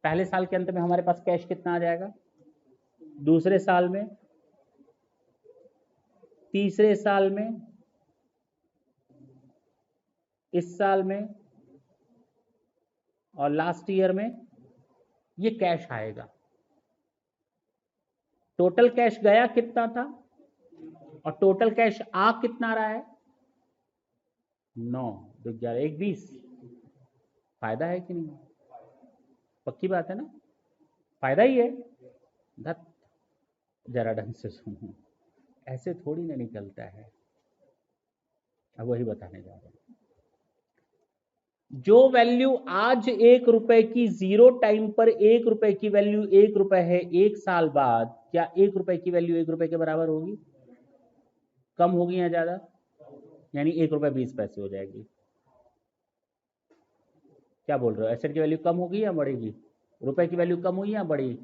पहले साल के अंत में हमारे पास कैश कितना आ जाएगा, दूसरे साल में, तीसरे साल में, इस साल में और लास्ट ईयर में ये कैश आएगा। टोटल कैश गया कितना था और टोटल कैश आ कितना रहा है? 9, 11, 1, 20। फायदा है कि नहीं? पक्की बात है ना, फायदा ही है। धत, जरा ढंग से सुनो, ऐसे थोड़ी ना निकलता है। अब वही बताने जा रहे हैं। जो वैल्यू आज 1 रुपए की 0 टाइम पर 1 रुपए की वैल्यू 1 रुपए है, 1 साल बाद क्या 1 रुपए की वैल्यू 1 रुपए के बराबर होगी? कम होगी या ज्यादा? यानी 1 रुपए 20 पैसे हो जाएगी। क्या बोल रहे हो? एसेट की वैल्यू कम होगी या बढ़ेगी? रुपए की वैल्यू कम हुई या बढ़ी?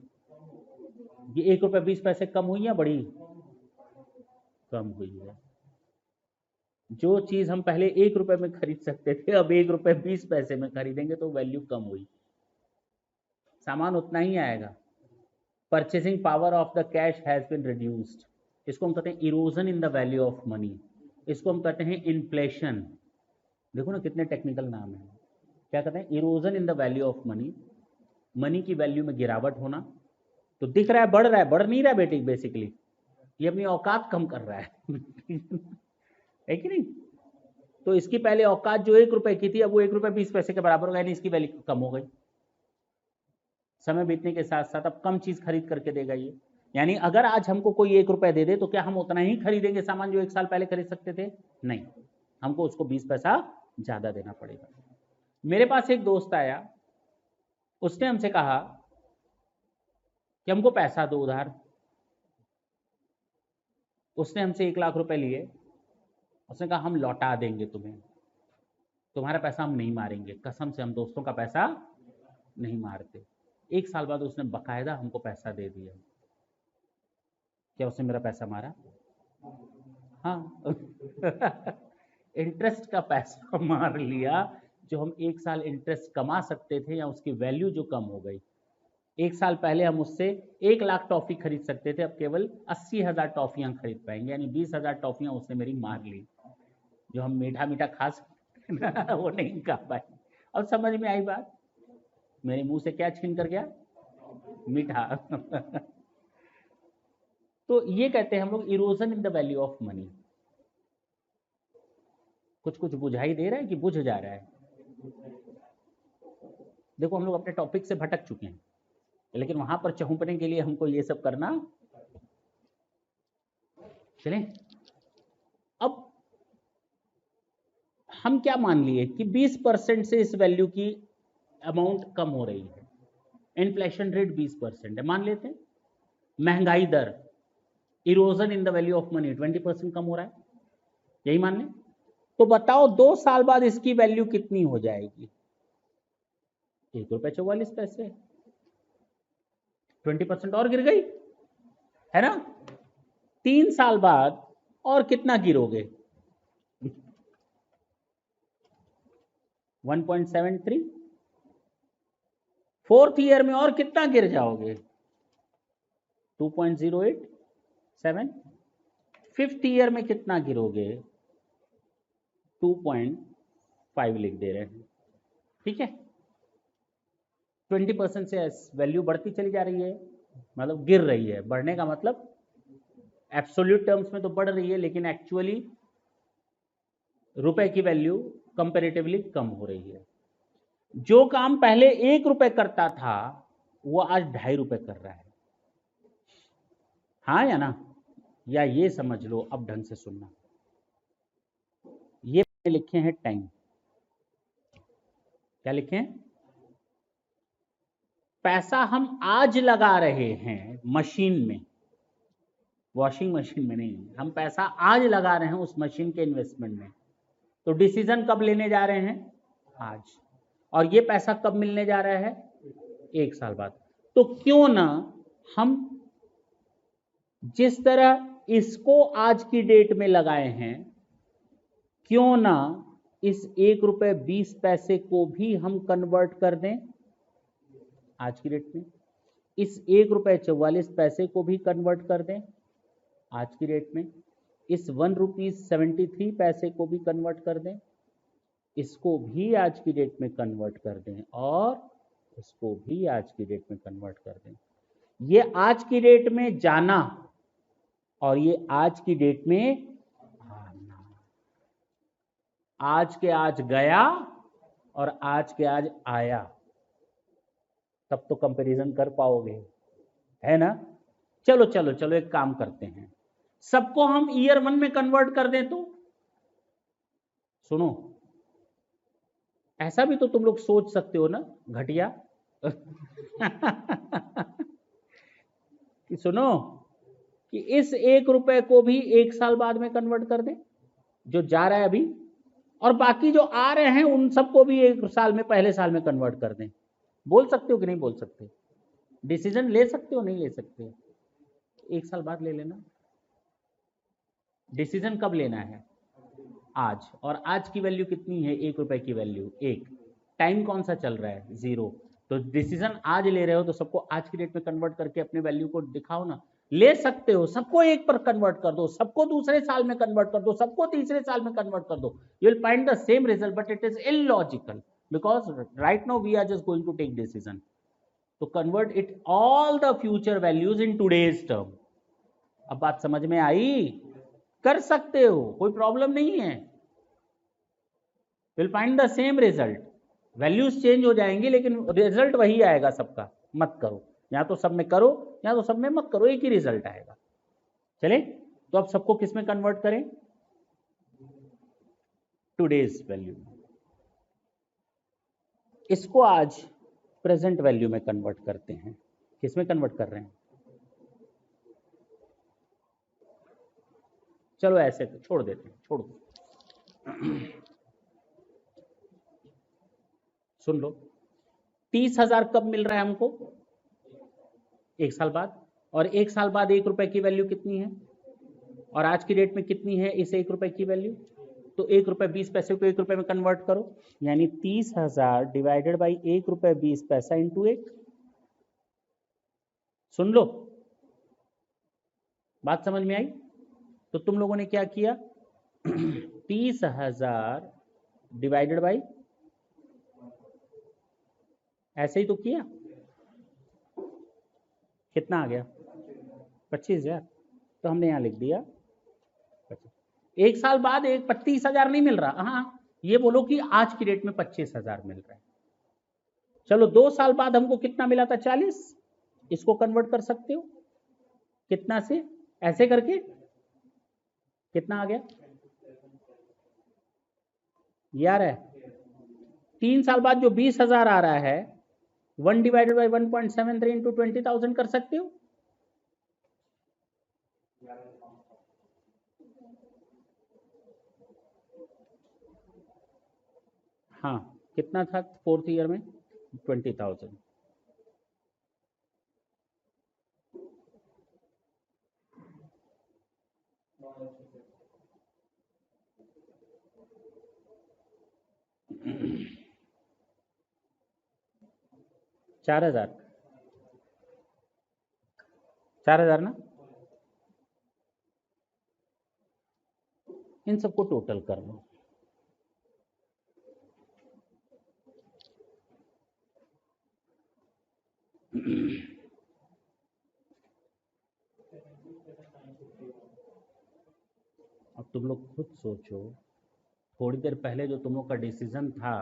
ये 1 रुपए 20 पैसे कम हुई या बढ़ी? कम हुई है। जो चीज हम पहले 1 रुपए में खरीद सकते थे अब 1 रुपए 20 पैसे में खरीदेंगे तो वैल्यू कम हुई। सामान उतना ही आएगा। Purchasing power of the cash has been reduced. इसको हम कहते हैं erosion in the value of money. इसको हम कहते हैं इन्फ्लेशन। देखो ना कितने टेक्निकल नाम है। क्या कहते हैं? Erosion in the value of money. Money की वैल्यू में गिरावट होना। तो दिख रहा है बढ़ रहा है, बढ़ नहीं रहा बेटी, बेसिकली ये अपनी औकात कम कर रहा है है कि नहीं? तो इसकी पहले औकात जो 1 रुपए की थी अब वो 1 रुपए 20 पैसे के बराबर हो गई, यानी इसकी वैल्यू कम हो गई। समय बीतने के साथ साथ अब कम चीज खरीद करके देगा ये। यानी अगर आज हमको कोई 1 रुपए दे दे तो क्या हम उतना ही खरीदेंगे सामान जो 1 साल पहले खरीद सकते थे? नहीं, हमको उसको 20 पैसा ज्यादा देना पड़ेगा। मेरे पास एक दोस्त आया, उसने हमसे कहा कि हमको पैसा दो उधार। उसने हमसे 1 लाख रुपए लिए। उसने कहा हम लौटा देंगे तुम्हें, तुम्हारा पैसा हम नहीं मारेंगे, कसम से हम दोस्तों का पैसा नहीं मारते। 1 साल बाद उसने बकायदा हमको पैसा दे दिया। क्या उसने मेरा पैसा मारा? हाँ इंटरेस्ट का पैसा मार लिया, जो हम 1 साल इंटरेस्ट कमा सकते थे या उसकी वैल्यू जो कम हो गई। 1 साल पहले हम उससे 1 लाख टॉफी खरीद सकते थे, अब केवल 80,000 टॉफियां खरीद पाएंगे, यानी 20,000 टॉफियां उसने मेरी मार ली। जो हम मीठा मीठा खा सकते ना वो नहीं खा पाए। अब समझ में आई बात? मेरे मुंह से क्या छीन कर गया? मीठा तो ये कहते हैं हम लोग erosion in the value of money. कुछ कुछ बुझाई दे रहा है कि बुझ जा रहा है? देखो हम लोग अपने टॉपिक से भटक चुके हैं, लेकिन वहां पर चौंकने के लिए हमको ये सब करना। चलें अब हम क्या मान लिए कि 20% से इस वैल्यू की अमाउंट कम हो रही है, इन्फ्लेशन रेट 20% है, मान लेते हैं। महंगाई दर, erosion in the value of money 20% कम हो रहा है, यही मान लें। तो बताओ 2 साल बाद इसकी वैल्यू कितनी हो जाएगी? 1.44 रुपए, 20% और गिर गई है ना। 3 साल बाद और कितना गिरोगे? 1.73। 4th ईयर में और कितना गिर जाओगे? 2.087। 5th ईयर में कितना गिरोगे? 2.5 लिख दे रहे हैं, ठीक है। 20% से वैल्यू बढ़ती चली जा रही है, मतलब गिर रही है। बढ़ने का मतलब एब्सोल्यूट टर्म्स में तो बढ़ रही है, लेकिन एक्चुअली रुपए की वैल्यू कंपैरेटिवली कम हो रही है। जो काम पहले 1 रुपए करता था वो आज 2.5 रुपए कर रहा है, हाँ या ना? या ये समझ लो, अब ढंग से सुनना, ये लिखे हैं टाइम। क्या लिखे हैं? पैसा हम आज लगा रहे हैं मशीन में, वॉशिंग मशीन में नहीं, हम पैसा आज लगा रहे हैं उस मशीन के इन्वेस्टमेंट में। तो डिसीजन कब लेने जा रहे हैं? आज। और ये पैसा कब मिलने जा रहा है? 1 साल बाद। तो क्यों ना हम जिस तरह इसको आज की डेट में लगाए हैं, क्यों ना इस 1.20 रुपए को भी हम कन्वर्ट कर दें आज की डेट में, इस 1.44 रुपए को भी कन्वर्ट कर दें आज की डेट में, इस 1.73 को भी कन्वर्ट कर दें, इसको भी आज की डेट में कन्वर्ट कर दें, और इसको भी आज की डेट में कन्वर्ट कर दें। ये आज की डेट में जाना और ये आज की डेट में आना। आज के आज गया और आज के आज आया, तब तो कंपैरिजन कर पाओगे, है ना। चलो चलो चलो, एक काम करते हैं, सबको हम ईयर 1 में कन्वर्ट कर दें। तो सुनो, ऐसा भी तो तुम लोग सोच सकते हो ना, घटिया कि सुनो, कि इस 1 रुपए को भी 1 साल बाद में कन्वर्ट कर दें, जो जा रहा है अभी, और बाकी जो आ रहे हैं उन सबको भी 1 साल में, पहले साल में कन्वर्ट कर दें। बोल सकते हो कि नहीं बोल सकते? डिसीजन ले सकते हो, नहीं ले सकते? 1 साल बाद ले लेना। डिसीजन कब लेना है? आज। और आज की वैल्यू कितनी है? 1 रुपए की वैल्यू 1। टाइम कौन सा चल रहा है? 0। तो डिसीजन आज ले रहे हो तो सबको आज की डेट में कन्वर्ट करके अपने वैल्यू को दिखाओ ना। ले सकते हो, सबको 1 पर कन्वर्ट कर दो, सबको दूसरे साल में कन्वर्ट कर दो, सबको तीसरे साल में कन्वर्ट कर दो, you will find the same result, but it is illogical, because right now we are just going to take decision to convert it all the future values in today's term। अब बात समझ में आई? कर सकते हो, कोई प्रॉब्लम नहीं है। Will find the same result, values change हो जाएंगी लेकिन रिजल्ट वही आएगा सबका। मत करो, या तो सब में करो या तो सब में मत करो, एक ही रिजल्ट आएगा। चले, तो अब सबको किस में कन्वर्ट करें? Today's value. इसको आज प्रेजेंट वैल्यू में कन्वर्ट करते हैं। किस में कन्वर्ट कर रहे हैं? चलो ऐसे तो छोड़ देते हैं, छोड़ दो। सुन लो, 30,000 कब मिल रहा है हमको? 1 साल बाद। और 1 साल बाद 1 रुपए की वैल्यू कितनी है? और आज की डेट में कितनी है इस 1 रुपए की वैल्यू? तो 1.20 रुपए को 1 रुपए में कन्वर्ट करो, यानी 30,000 डिवाइडेड बाई 1.20 रुपए इंटू 1। सुन लो, बात समझ में आई? तो तुम लोगों ने क्या किया? 30,000 डिवाइडेड बाई, ऐसे ही तो किया, कितना आ गया? 25,000। तो हमने यहां लिख दिया 1 साल बाद 25,000 नहीं मिल रहा, हाँ ये बोलो कि आज की डेट में 25,000 मिल रहा है। चलो 2 साल बाद हमको कितना मिला था? 40। इसको कन्वर्ट कर सकते हो कितना से? ऐसे करके कितना आ गया? यार है 3 साल बाद जो 20,000 आ रहा है 1 डिवाइडेड बाई 1.73 इंटू 20,000 कर सकते हो। हाँ कितना था 4th ईयर में 20,000। चार हजार ना, इन सबको टोटल कर लो। अब तुम लोग खुद सोचो, थोड़ी देर पहले जो तुम लोग का डिसीजन था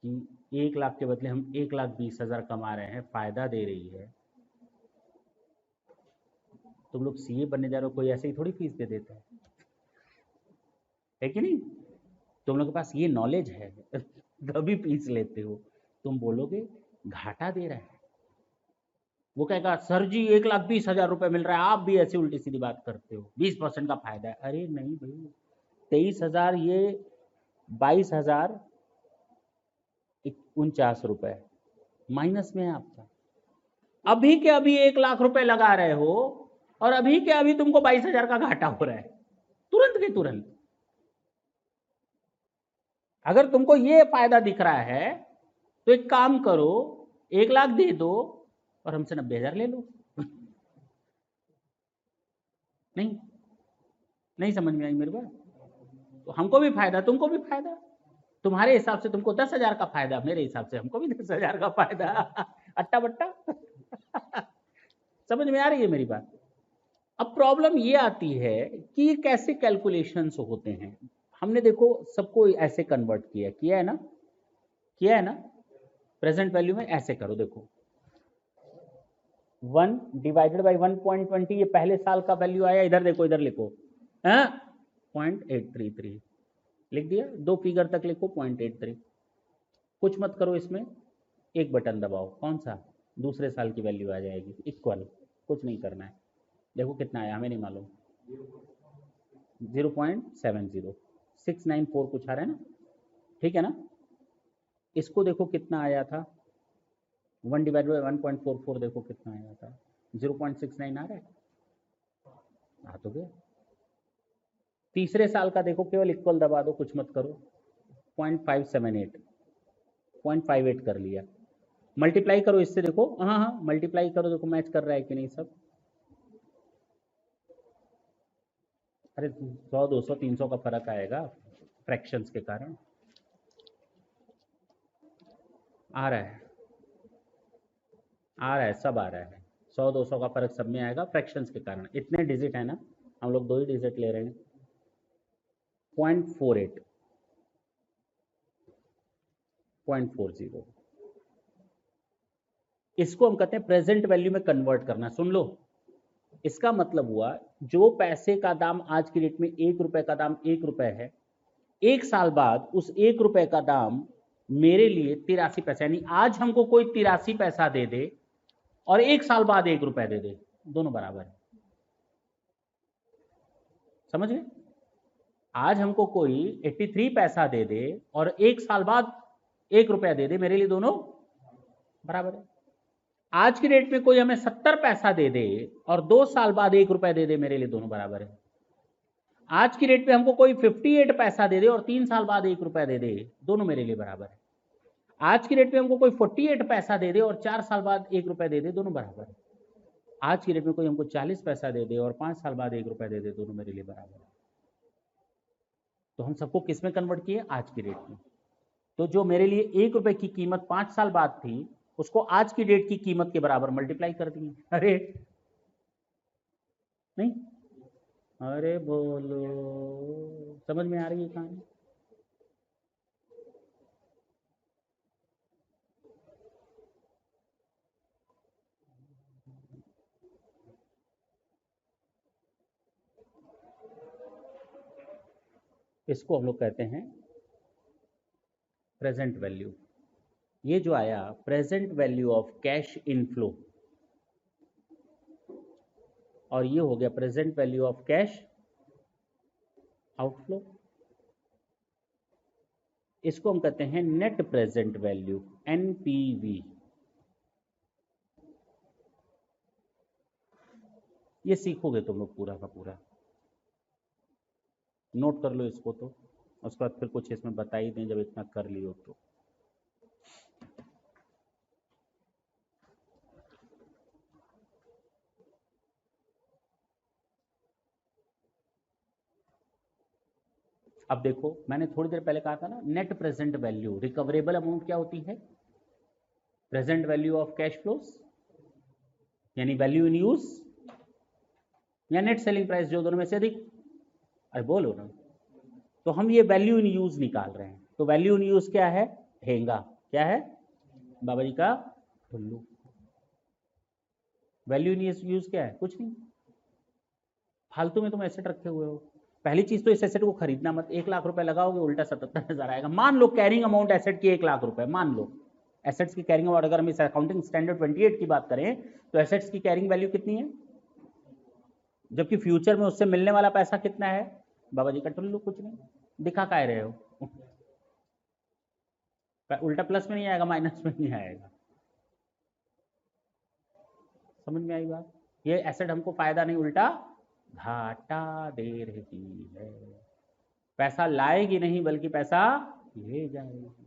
कि 1 लाख के बदले हम 1,20,000 कमा रहे हैं, फायदा दे रही है। तुम लोग सीए बनने जा रहे हो, कोई ऐसे ही थोड़ी फीस दे देता है कि नहीं? तुम लोग के पास ये नॉलेज है तभी फीस लेते हो। तुम बोलोगे घाटा दे रहा है, वो कहेगा सर जी 1,20,000 रुपए मिल रहा है, आप भी ऐसी उल्टी सीधी बात करते हो, 20% का फायदा है। अरे नहीं भाई, 23,000 ये 22,000 49 रुपए माइनस में है आपका। अभी के अभी 1 लाख रुपए लगा रहे हो और अभी के अभी तुमको 22,000 का घाटा हो रहा है, तुरंत के तुरंत। अगर तुमको ये फायदा दिख रहा है तो एक काम करो, 1 लाख दे दो और हमसे 90,000 ले लो। नहीं, नहीं समझ में आई मेरे बात? तो हमको भी फायदा, तुमको भी फायदा। तुम्हारे हिसाब से तुमको 10,000 का फायदा, मेरे हिसाब से हमको भी 10,000 का फायदा। अट्टा बट्टा। समझ में आ रही है मेरी बात? अब प्रॉब्लम ये आती है कि ये कैसे कैलकुलेशंस होते हैं। हमने देखो सबको ऐसे कन्वर्ट किया है ना, किया है ना। प्रेजेंट वैल्यू में ऐसे करो, देखो 1 डिवाइडेड बाई 1.20, ये पहले साल का वैल्यू आया, इधर देखो, इधर लिखो, हाँ 0.833 लिख दिया, 2 फिगर तक लिखो 0.83। कुछ मत करो इसमें, एक बटन दबाओ, कौन सा? दूसरे साल की वैल्यू आ जाएगी इक्वल, कुछ नहीं करना है। देखो कितना आया, हमें नहीं मालूम, 0.70 694 कुछ आ रहा है ना, ठीक है ना। इसको देखो कितना आया था, 1 डिवाइड बाई 1.44, देखो कितना आया था, 0.69 आ रहा है, आ तो गया। तीसरे साल का देखो, केवल इक्वल दबा दो, कुछ मत करो, 0.578 0.58 कर लिया। मल्टीप्लाई करो इससे, देखो हाँ हाँ मल्टीप्लाई करो, देखो मैच कर रहा है कि नहीं सब। अरे 100 200 300 का फर्क आएगा फ्रैक्शंस के कारण, आ रहा है, आ रहा है, सब आ रहा है। 100 200 का फर्क सब में आएगा फ्रैक्शंस के कारण। इतने डिजिट है ना, हम लोग 2 ही डिजिट ले रहे हैं। 0.48 0.40, इसको हम कहते हैं प्रेजेंट वैल्यू में कन्वर्ट करना। सुन लो, इसका मतलब हुआ जो पैसे का दाम आज की डेट में 1 रुपए का दाम 1 रुपए है, 1 साल बाद उस 1 रुपए का दाम मेरे लिए 83 पैसा, यानी आज हमको कोई 83 पैसा दे दे और 1 साल बाद 1 रुपए दे दे, दोनों बराबर है। समझ गए? आज हमको कोई 83 पैसा दे दे और 1 साल बाद 1 रुपया दे दे, मेरे लिए दोनों बराबर है। आज की डेट में कोई हमें 70 पैसा दे दे और 2 साल बाद 1 रुपया दे दे, मेरे लिए दोनों बराबर है। आज की डेट में हमको कोई 58 पैसा दे दे और 3 साल बाद 1 रुपया दे दे, दोनों मेरे लिए बराबर है। आज की डेट में हमको कोई 48 पैसा दे दे और 4 साल बाद 1 रुपया दे दे, दोनों बराबर है। आज की डेट में कोई हमको 40 पैसा दे दे और 5 साल बाद 1 रुपया दे दे, दोनों मेरे लिए बराबर है। तो हम सबको किस में कन्वर्ट किए? आज की डेट में। तो जो मेरे लिए 1 रुपए की कीमत 5 साल बाद थी, उसको आज की डेट की कीमत के बराबर मल्टीप्लाई कर दिए। अरे नहीं, अरे बोलो, समझ में आ रही है कहानी? इसको हम लोग कहते हैं प्रेजेंट वैल्यू, ये जो आया present value of cash inflow, और ये हो गया present value of cash outflow. इसको हम कहते हैं नेट प्रेजेंट वैल्यू, एनपीवी। ये सीखोगे तुम लोग पूरा का पूरा, नोट कर लो इसको। तो उसके बाद फिर कुछ इसमें बता ही दें जब इतना कर लियो तो। अब देखो, मैंने थोड़ी देर पहले कहा था ना, net present value, recoverable amount क्या होती है? Present value of cash flows, यानी वैल्यू इन यूज, या नेट सेलिंग प्राइस, जो दोनों में से अधिक। अरे बोलो ना। तो हम ये वैल्यू इन यूज निकाल रहे हैं। तो वैल्यू इन यूज क्या है? हेंगा। क्या है? बाबा जी का ठुल्लू। वैल्यू इन यूज क्या है? कुछ नहीं, फालतू में तुम एसेट रखे हुए हो। पहली चीज तो इस एसेट को खरीदना मत। 1 लाख रुपए लगाओगे, उल्टा 77,000 आएगा। मान लो कैरिंग अमाउंट एसेट की 1 लाख रुपए, मान लो एसेट्स की कैरिंग अमाउंट, अगर हम इस अकाउंटिंग स्टैंडर्ड 28 की बात करें तो एसेट्स की कैरिंग वैल्यू कितनी है? जबकि फ्यूचर में उससे मिलने वाला पैसा कितना है? बाबा जी का टुल्लू। कुछ नहीं, दिखा काय रहे हो। उल्टा प्लस में नहीं आएगा, माइनस में नहीं आएगा। समझ में आई बात? ये एसेट हमको फायदा नहीं, उल्टा घाटा दे रही है। पैसा लाएगी नहीं, बल्कि पैसा ले जाएगी।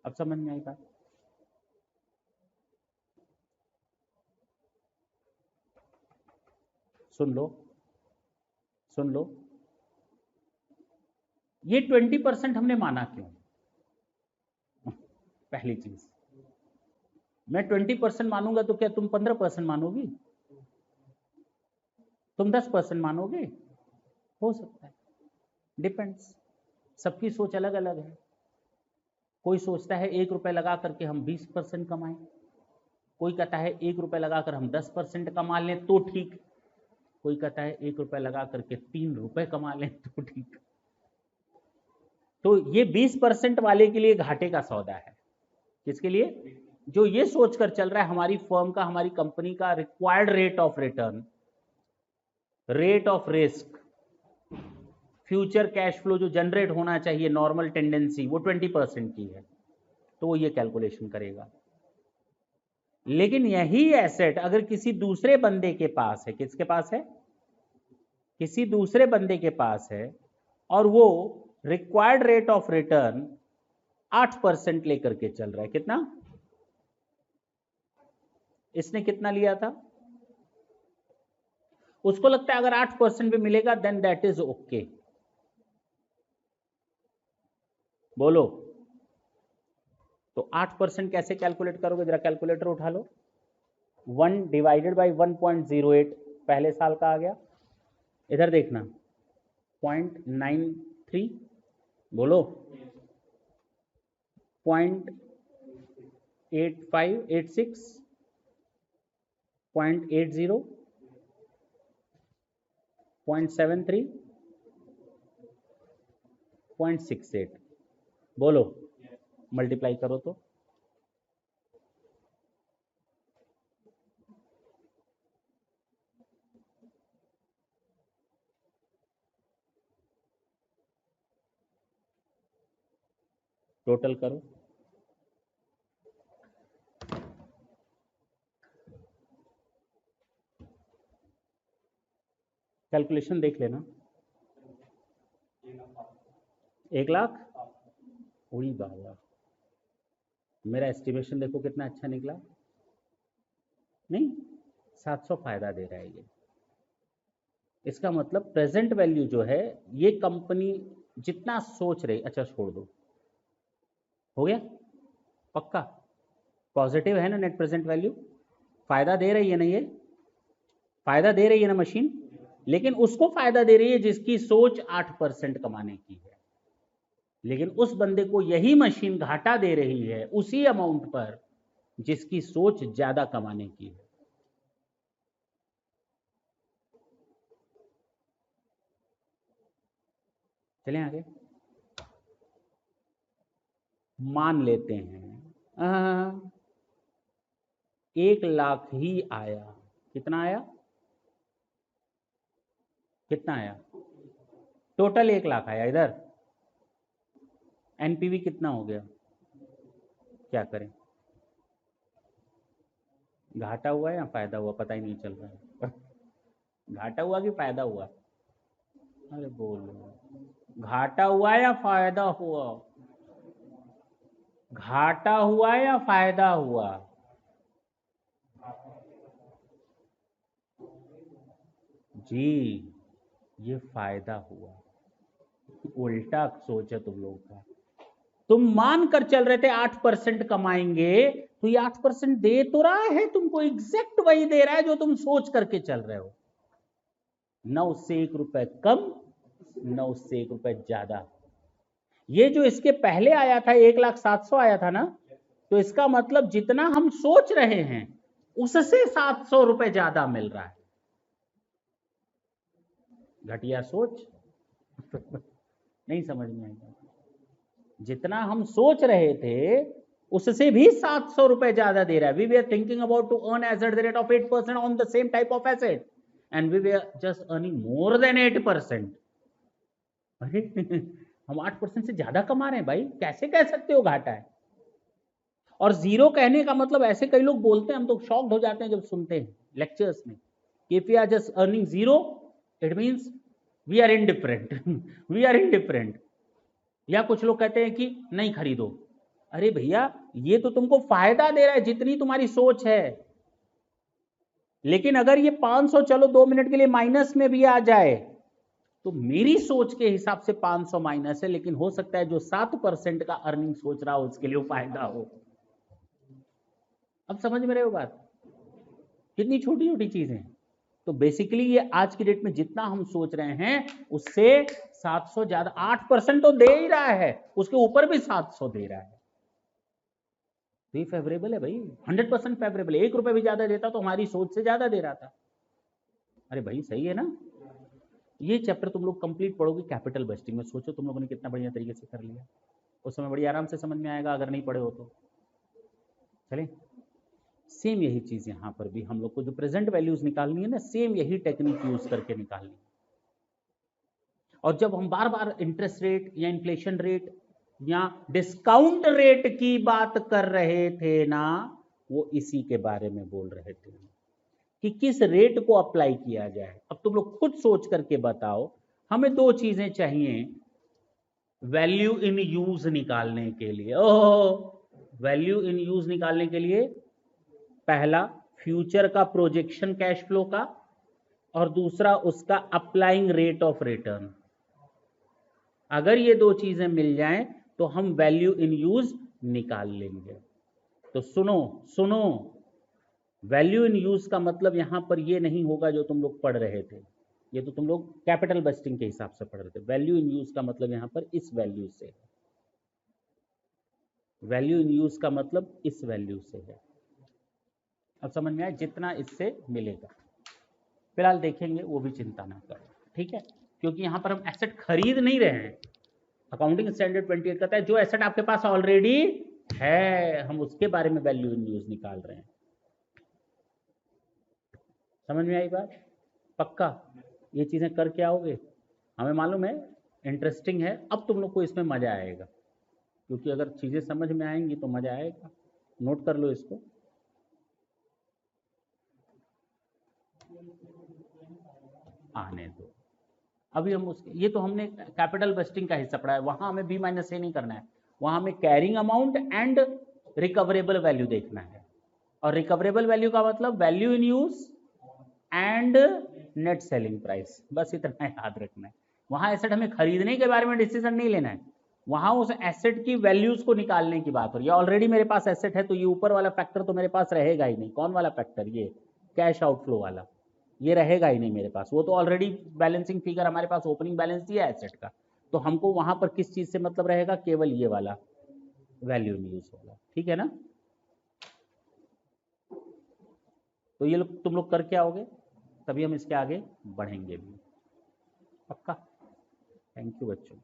अब समझ में आई बात? सुन लो, सुन लो। ये 20% हमने माना क्यों? पहली चीज, मैं 20% मानूंगा तो क्या तुम 15% मानोगी? तुम 10% मानोगे? हो सकता है, डिपेंड्स। सबकी सोच अलग अलग है। कोई सोचता है 1 रुपए लगा करके हम 20% कमाएं, कोई कहता है 1 रुपए लगाकर हम 10% कमा लें तो ठीक, कोई कहता है 1 रुपए लगा करके 3 रुपए कमा लें तो ठीक। तो ये 20% वाले के लिए घाटे का सौदा है। किसके लिए? जो ये सोचकर चल रहा है हमारी फर्म का, हमारी कंपनी का required rate of return, rate of risk, future cash flow जो जनरेट होना चाहिए, नॉर्मल टेंडेंसी, वो 20% की है, तो वो ये कैलकुलेशन करेगा। लेकिन यही एसेट अगर किसी दूसरे बंदे के पास है, किसके पास है? किसी दूसरे बंदे के पास है, और वो रिक्वायर्ड रेट ऑफ रिटर्न 8% लेकर के चल रहा है। कितना? इसने कितना लिया था? उसको लगता है अगर 8% भी मिलेगा देन दैट इज ओके। बोलो। तो 8% कैसे कैलकुलेट करोगे? जरा कैलकुलेटर उठा लो। 1 डिवाइडेड बाई 1.08 पहले साल का आ गया। इधर देखना, 0.93। बोलो। 0.8586, 0.80, 0.73, 0.68। बोलो, मल्टीप्लाई करो तो टोटल करो। कैलकुलेशन देख लेना। 1 लाख। उड़ी बाबा, मेरा एस्टिमेशन देखो कितना अच्छा निकला। नहीं, 700 फायदा दे रहा है ये। इसका मतलब प्रेजेंट वैल्यू जो है, ये कंपनी जितना सोच रही, अच्छा छोड़ दो, हो गया पक्का। पॉजिटिव है ना नेट प्रेजेंट वैल्यू? फायदा दे रही है ना ये? फायदा दे रही है ना मशीन? लेकिन उसको फायदा दे रही है जिसकी सोच 8% कमाने की है। लेकिन उस बंदे को यही मशीन घाटा दे रही है उसी अमाउंट पर जिसकी सोच ज्यादा कमाने की है। चलें आगे। मान लेते हैं 1 लाख ही आया। कितना आया? कितना आया? टोटल 1 लाख आया। इधर एनपीवी कितना हो गया? क्या करें? घाटा हुआ या फायदा हुआ? पता ही नहीं चल रहा है। घाटा हुआ कि फायदा हुआ? अरे बोलो, घाटा हुआ या फायदा हुआ? घाटा हुआ या फायदा हुआ? जी, ये फायदा हुआ। उल्टा सोच है तुम लोगों का। तुम मान कर चल रहे थे 8% कमाएंगे, तो ये 8% दे तो रहा है तुमको, एग्जैक्ट वही दे रहा है जो तुम सोच करके चल रहे हो। न उससे 1 रुपए कम, न उससे 1 रुपए ज्यादा। ये जो इसके पहले आया था 1,07,000 आया था ना, तो इसका मतलब जितना हम सोच रहे हैं उससे 700 रुपए ज्यादा मिल रहा है। घटिया सोच। नहीं समझ में आएगा। जितना हम सोच रहे थे उससे भी 700 रुपए ज्यादा दे रहा है। We were thinking about to earn asset the rate of 8% on the same type of asset and we were just earning more than 8%। अरे हम 8% से ज्यादा कमा रहे हैं भाई, कैसे कह सकते हो घाटा है? और जीरो कहने का मतलब, ऐसे कई लोग बोलते हैं, हम तो शॉक्ड हो जाते हैं जब सुनते हैं लेक्चर्स में, if we are just earning zero it means we are indifferent. We are indifferent. या कुछ लोग कहते हैं कि नहीं खरीदो। अरे भैया, ये तो तुमको फायदा दे रहा है जितनी तुम्हारी सोच है। लेकिन अगर ये 500 चलो 2 मिनट के लिए माइनस में भी आ जाए, तो मेरी सोच के हिसाब से 500 माइनस है, लेकिन हो सकता है जो 7% का अर्निंग सोच रहा हो उसके लिए फायदा हो। अब समझ में रहे हो बात? कितनी छोटी छोटी चीजें हैं। तो बेसिकली ये आज की डेट में जितना हम सोच रहे हैं उससे 700 ज्यादा, 8% तो दे ही रहा है, उसके ऊपर भी 700 दे रहा है। तो ये फेवरेबल है भाई, 100% फेवरेबल है। 1 रुपए भी ज्यादा देता तो हमारी सोच से ज्यादा दे रहा था। अरे भाई सही है ना? ये चैप्टर तुम लोग कंप्लीट पढ़ोगे कैपिटल बस्टिंग में। सोचो तुम लोगों ने कितना बढ़िया तरीके से कर लिया। उस समय बड़ी आराम से समझ में आएगा अगर नहीं पढ़े हो तो। चलें, सेम यही चीज यहां पर भी हम लोग को जो प्रेजेंट वैल्यूज निकालनी है ना, सेम यही टेक्निक यूज करके निकालनी है। और जब हम बार बार इंटरेस्ट रेट या इन्फ्लेशन रेट या डिस्काउंट रेट की बात कर रहे थे ना, वो इसी के बारे में बोल रहे थे कि किस रेट को अप्लाई किया जाए। अब तुम लोग खुद सोच करके बताओ। हमें 2 चीजें चाहिए वैल्यू इन यूज निकालने के लिए। वैल्यू इन यूज निकालने के लिए पहला फ्यूचर का प्रोजेक्शन कैश फ्लो का, और दूसरा उसका अप्लाइंग रेट ऑफ रिटर्न। अगर ये 2 चीजें मिल जाएं तो हम वैल्यू इन यूज निकाल लेंगे। तो सुनो सुनो, वैल्यू इन यूज का मतलब यहां पर ये नहीं होगा जो तुम लोग पढ़ रहे थे। ये तो तुम लोग कैपिटल बस्टिंग के हिसाब से पढ़ रहे थे। वैल्यू इन यूज का मतलब यहां पर इस वैल्यू से है। वैल्यू इन यूज का मतलब इस वैल्यू से है। अब समझ में आया? जितना इससे मिलेगा फिलहाल देखेंगे, वो भी चिंता ना करो, ठीक है? क्योंकि यहां पर हम एसेट खरीद नहीं रहे हैं। अकाउंटिंग स्टैंडर्ड 28 कहता है जो एसेट आपके पास ऑलरेडी है, हम उसके बारे में वैल्यू इन यूज निकाल रहे हैं। समझ में आई बात? पक्का ये चीजें करके आओगे? हमें मालूम है इंटरेस्टिंग है। अब तुम लोग को इसमें मजा आएगा, क्योंकि अगर चीजें समझ में आएंगी तो मजा आएगा। नोट कर लो इसको। आने दो। अभी हम उसके, ये तो हमने कैपिटल बस्टिंग का हिस्सा पढ़ा है, वहां हमें बी माइनस ए नहीं करना है। वहां हमें carrying amount and recoverable value देखना है। और रिकवरेबल वैल्यू का मतलब value in use and net selling price, बस इतना याद रखना है। वहां एसेट हमें खरीदने के बारे में डिसीजन नहीं लेना है, वहां उस एसेट की वैल्यूज को निकालने की बात हो रही है। ऑलरेडी मेरे पास एसेट है तो ये ऊपर वाला फैक्टर तो मेरे पास रहेगा ही नहीं। कौन वाला फैक्टर? ये कैश आउटफ्लो वाला, ये रहेगा ही नहीं मेरे पास। वो तो ऑलरेडी बैलेंसिंग फिगर हमारे पास ओपनिंग बैलेंस दिया है एसेट का, तो हमको वहां पर किस चीज से मतलब रहेगा? केवल ये वाला वैल्यू इन यूज वाला, ठीक है ना? तो ये लोग तुम लोग करके आओगे तभी हम इसके आगे बढ़ेंगे भी। पक्का? थैंक यू बच्चों।